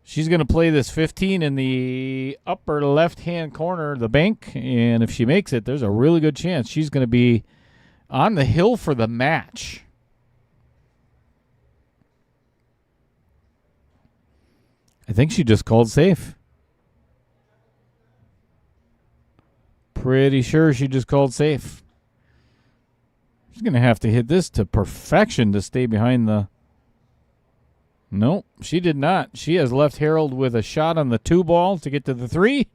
She's going to play this 15 in the upper left-hand corner of the bank, and if she makes it, there's a really good chance she's going to be on the hill for the match. I think she just called safe. Pretty sure she just called safe. She's going to have to hit this to perfection to stay behind the... Nope, she did not. She has left Harold with a shot on the 2 ball to get to the 3.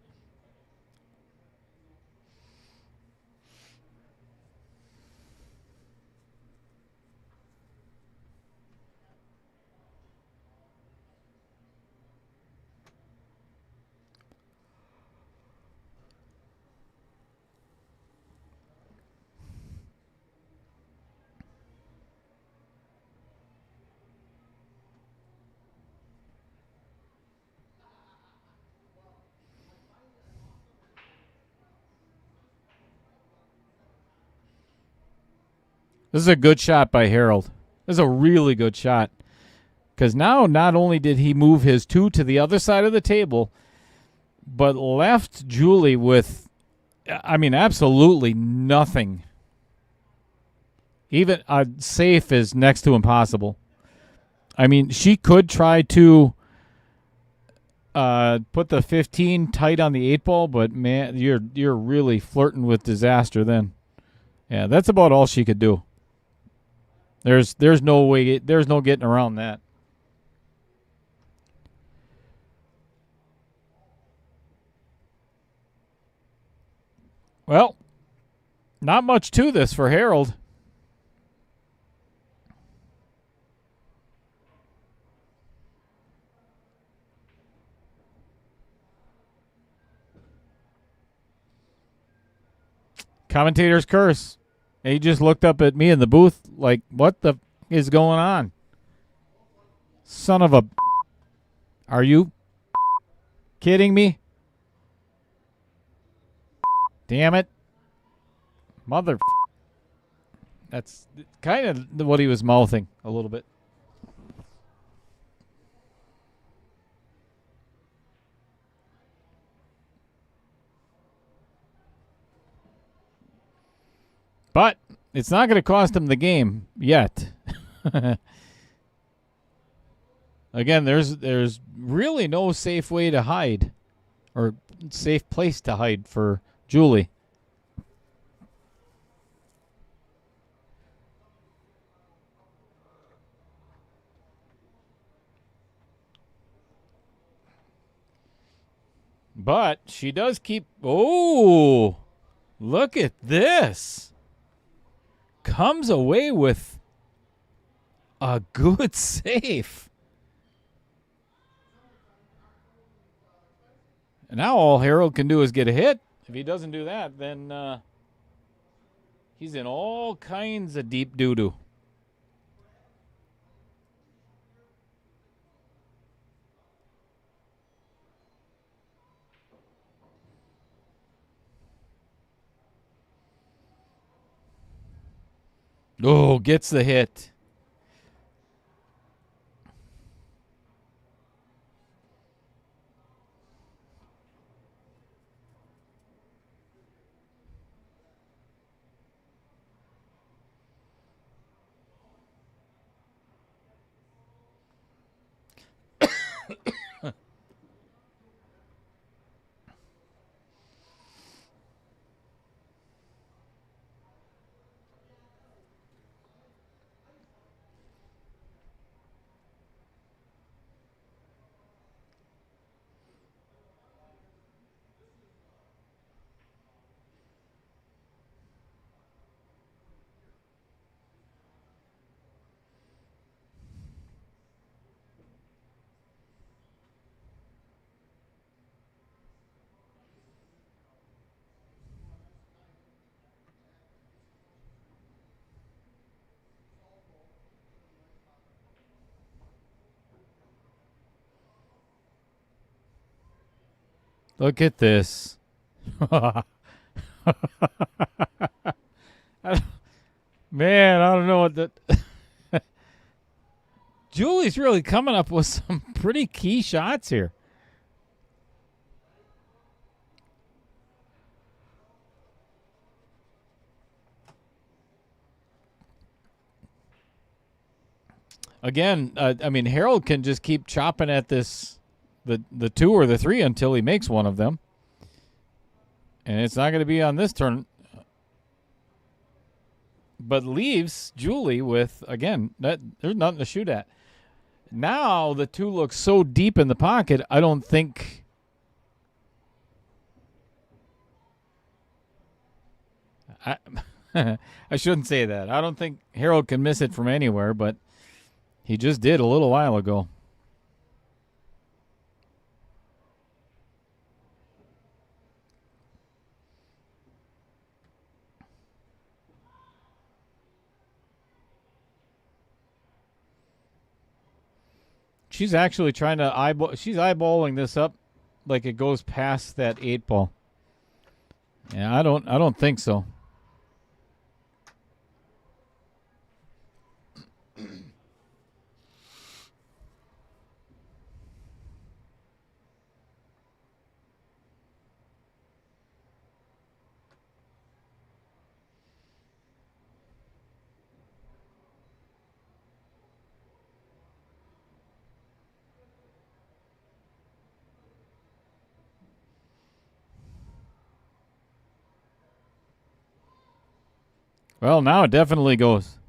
This is a good shot by Harold. This is a really good shot. Because now not only did he move his 2 to the other side of the table, but left Julie with, absolutely nothing. Even safe is next to impossible. I mean, she could try to put the 15 tight on the 8 ball, but man, you're really flirting with disaster then. Yeah, that's about all she could do. There's no way, there's no getting around that. Well, not much to this for Harold. Commentator's curse. And he just looked up at me in the booth like, what the is going on? Son of a... Are you kidding me? Damn it. Mother... That's kind of what he was mouthing a little bit. But it's not going to cost him the game yet. Again, there's really no safe way to hide or safe place to hide for Julie. But she does keep... Oh, look at this. Comes away with a good save. And now all Harold can do is get a hit. If he doesn't do that, then he's in all kinds of deep doo-doo. Oh, gets the hit. Look at this. Man, I don't know what that... Julie's really coming up with some pretty key shots here. Again, I mean, Harold can just keep chopping at this, the 2 or the 3 until he makes one of them. And it's not going to be on this turn. But leaves Julie with, again, there's nothing to shoot at. Now the 2 looks so deep in the pocket, I don't think... I shouldn't say that. I don't think Harold can miss it from anywhere, but he just did a little while ago. She's actually trying to eyeball. She's eyeballing this up like it goes past that 8 ball. Yeah, I don't think so. Well, now it definitely goes.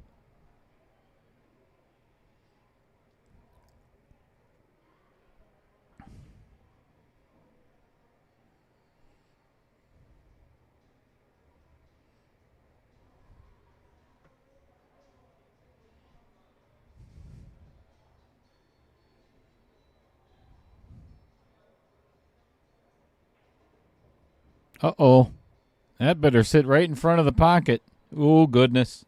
Uh-oh. That better sit right in front of the pocket. Oh, goodness.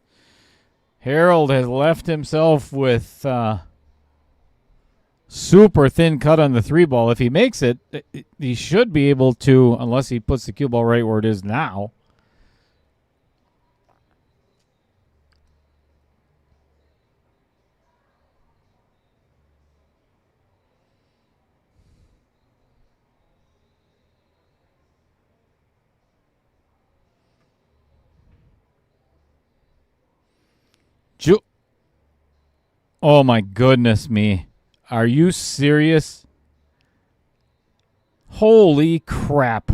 Harold has left himself with super thin cut on the 3 ball. If he makes it, he should be able to, unless he puts the cue ball right where it is now. Oh, my goodness me. Are you serious? Holy crap.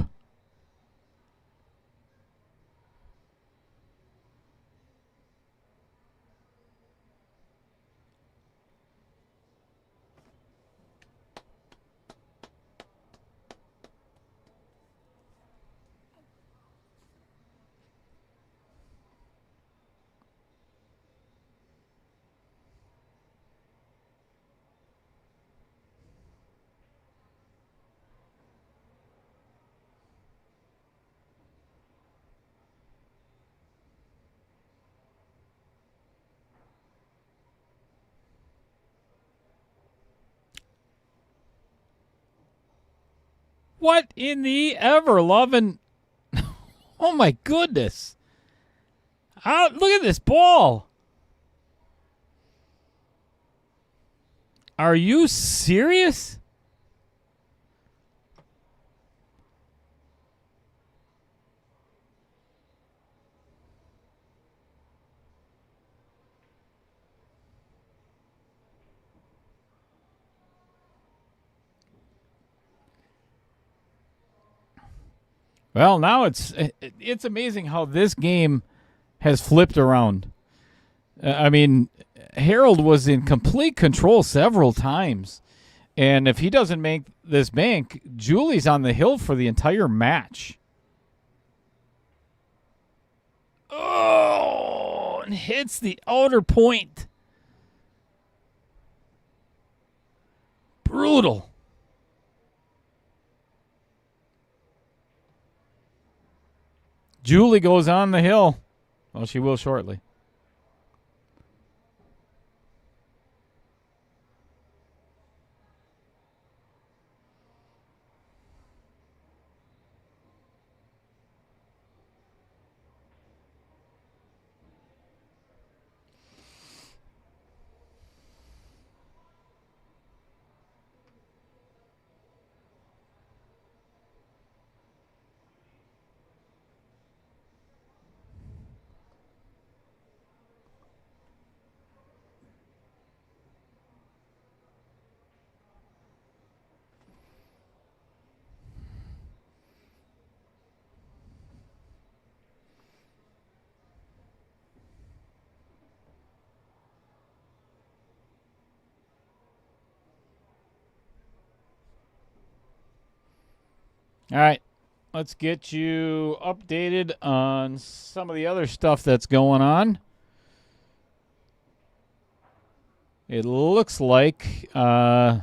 What in the ever-loving... Oh, my goodness. Look at this ball. Are you serious? Well, now it's amazing how this game has flipped around. I mean, Harold was in complete control several times. And if he doesn't make this bank, Julie's on the hill for the entire match. Oh, and hits the outer point. Brutal. Julie goes on the hill. Well, she will shortly. All right. Let's get you updated on some of the other stuff that's going on. It looks like Randy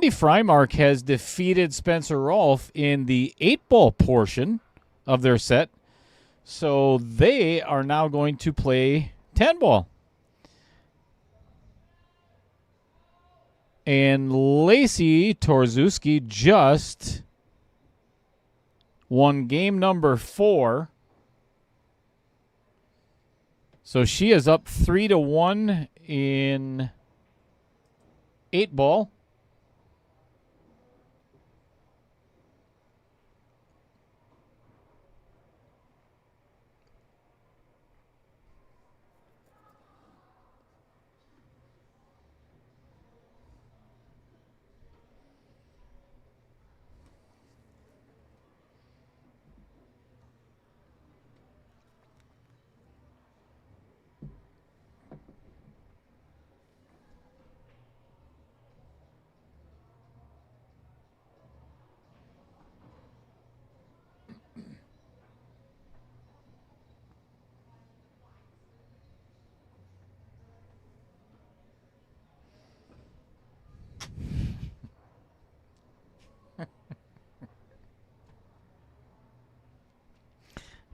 Frymark has defeated Spencer Rolfe in the 8-ball portion of their set. So they are now going to play 10-ball. And Lacey Torzuski just won game number 4. So she is up 3-1 in 8-ball.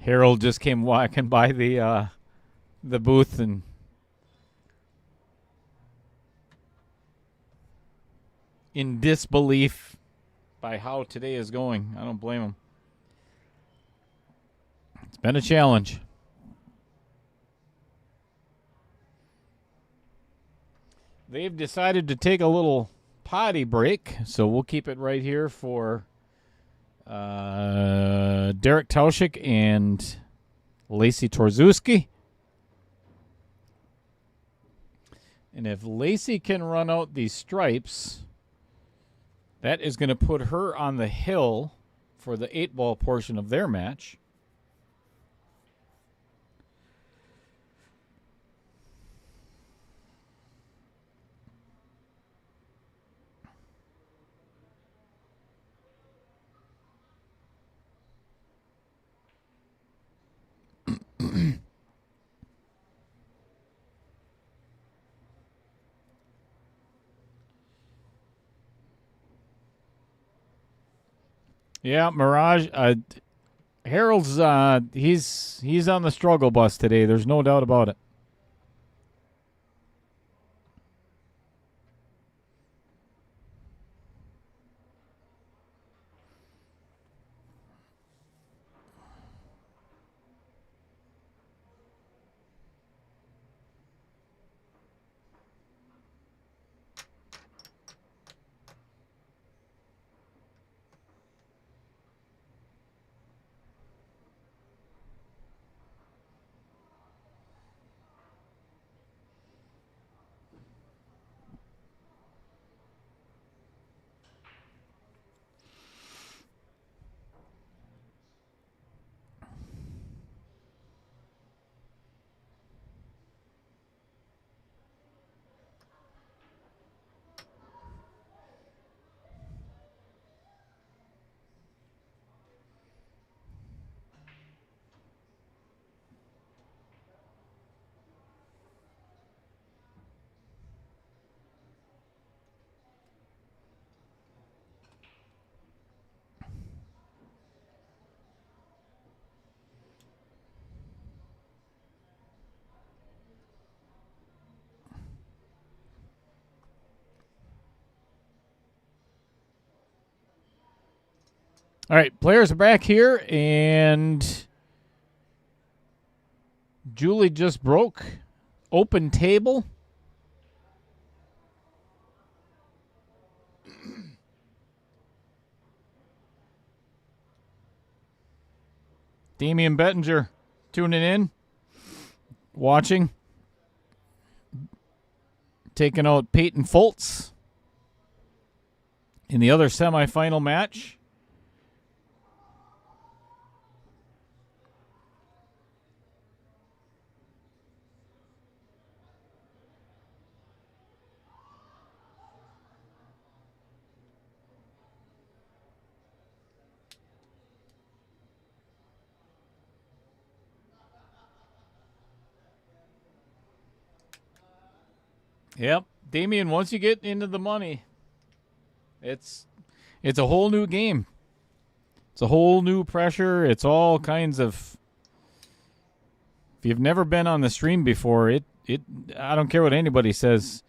Harold just came walking by the booth and in disbelief by how today is going. I don't blame him. It's been a challenge. They've decided to take a little potty break, so we'll keep it right here for Derek Tauschik and Lacey Torzuski. And if Lacey can run out these stripes, that is going to put her on the hill for the 8-ball portion of their match. Yeah, Mirage. Harold's he's on the struggle bus today. There's no doubt about it. All right, players are back here, and Julie just broke. Open table. Damian Bettinger tuning in, watching, taking out Peyton Fultz in the other semifinal match. Yep. Damien, once you get into the money, it's a whole new game. It's a whole new pressure. It's all kinds of. If you've never been on the stream before, it I don't care what anybody says,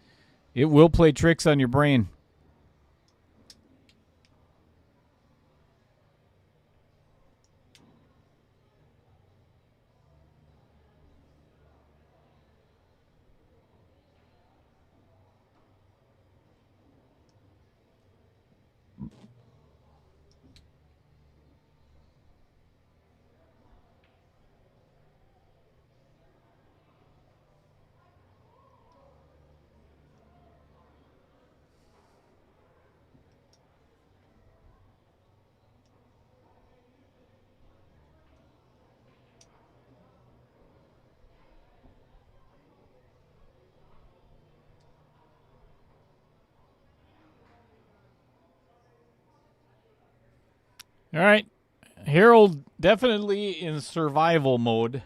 it will play tricks on your brain. All right. Harold definitely in survival mode.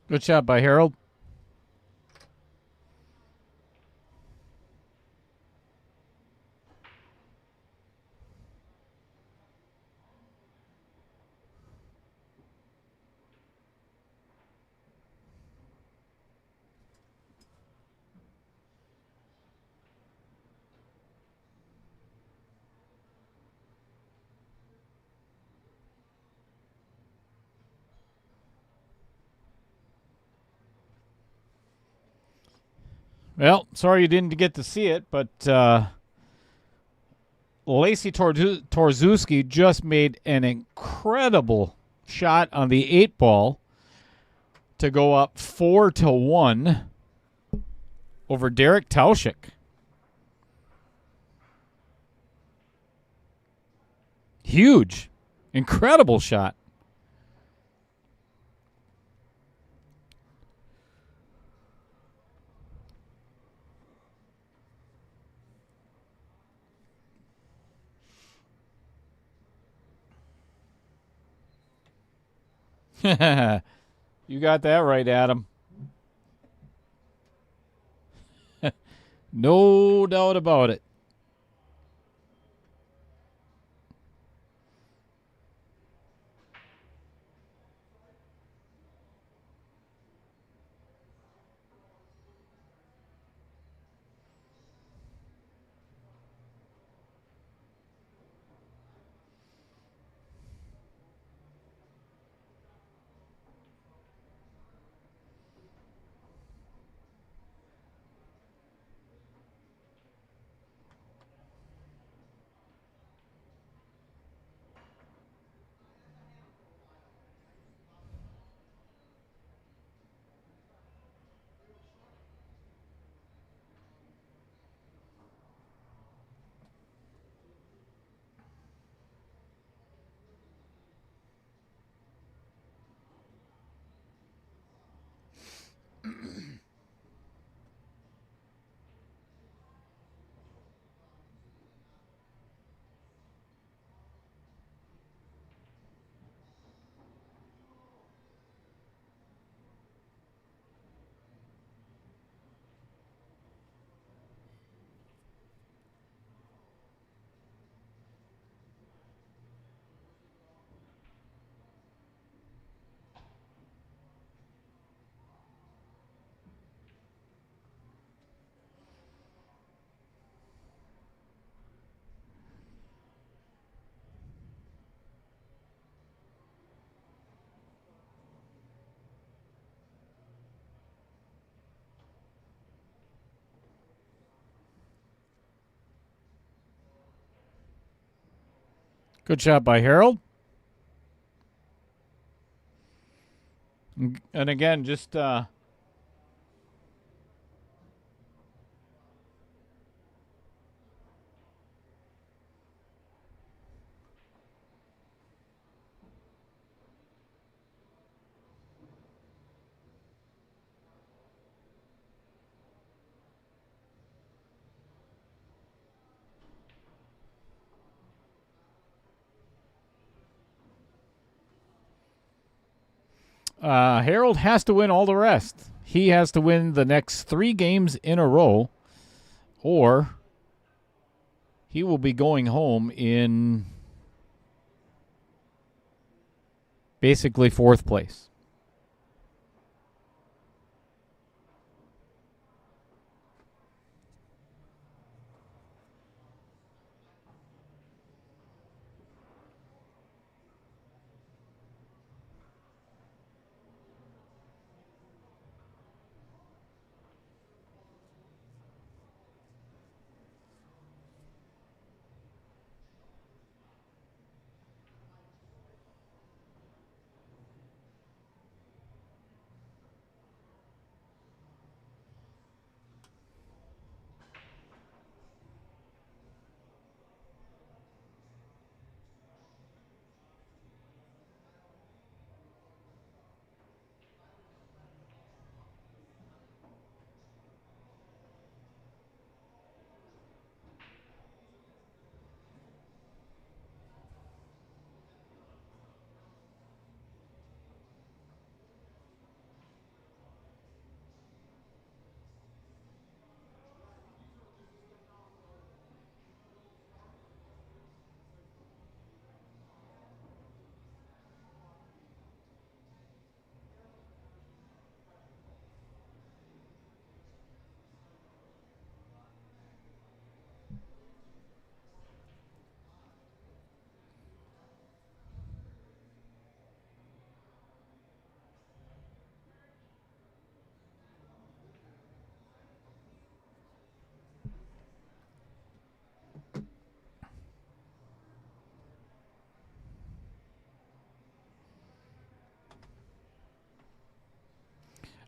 Good shot by Harold. Well, sorry you didn't get to see it, but Lacey Torzewski just made an incredible shot on the 8-ball to go up 4-1 over Derek Tauschik. Huge. Incredible shot. You got that right, Adam. No doubt about it. Good shot by Harold. And again, just Harold has to win all the rest. He has to win the next 3 games in a row, or he will be going home in basically 4th place.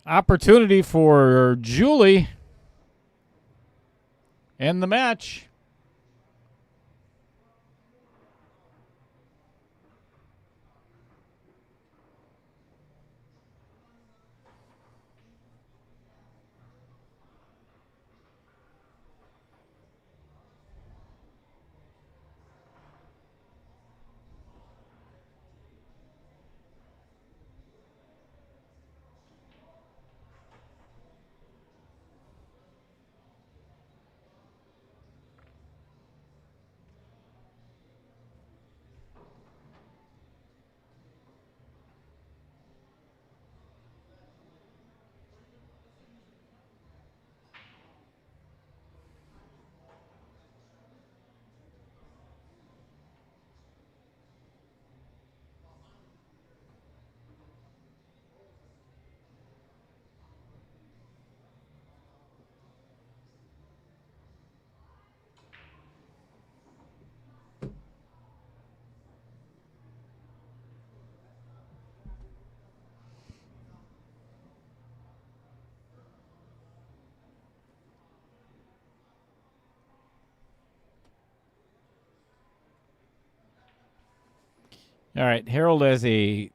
Opportunity for Julie and the match. All right, Harold has a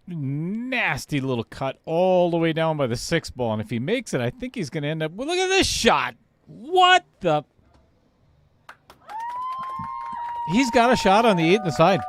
nasty little cut all the way down by the 6th ball, and if he makes it, I think he's going to end up. Well, look at this shot! What the? He's got a shot on the 8 and the side.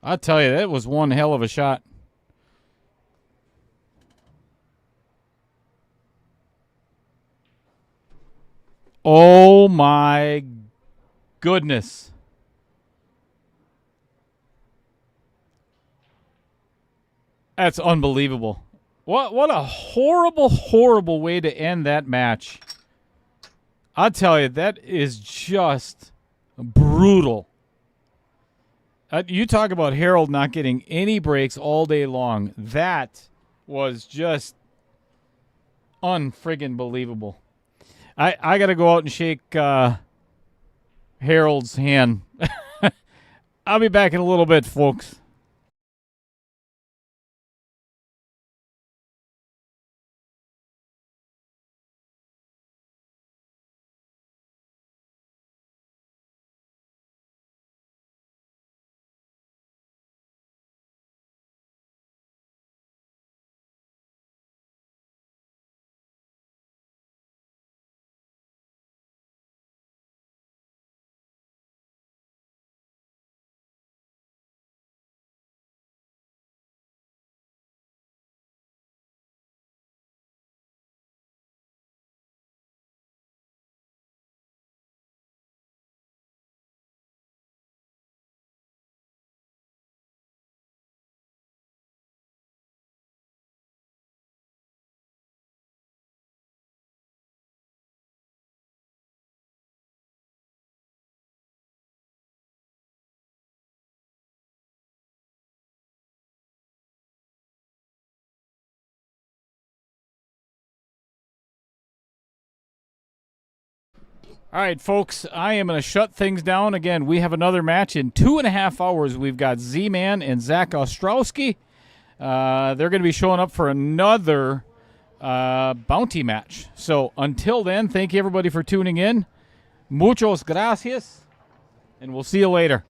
I'll tell you, that was one hell of a shot. Oh, my goodness. That's unbelievable. What a horrible, horrible way to end that match. I'll tell you, that is just brutal. You talk about Harold not getting any breaks all day long. That was just unfriggin' believable. I got to go out and shake Harold's hand. I'll be back in a little bit, folks. All right, folks, I am going to shut things down. Again, we have another match in 2.5 hours. We've got Z-Man and Zach Ostrowski. They're going to be showing up for another bounty match. So until then, thank you, everybody, for tuning in. Muchos gracias, and we'll see you later.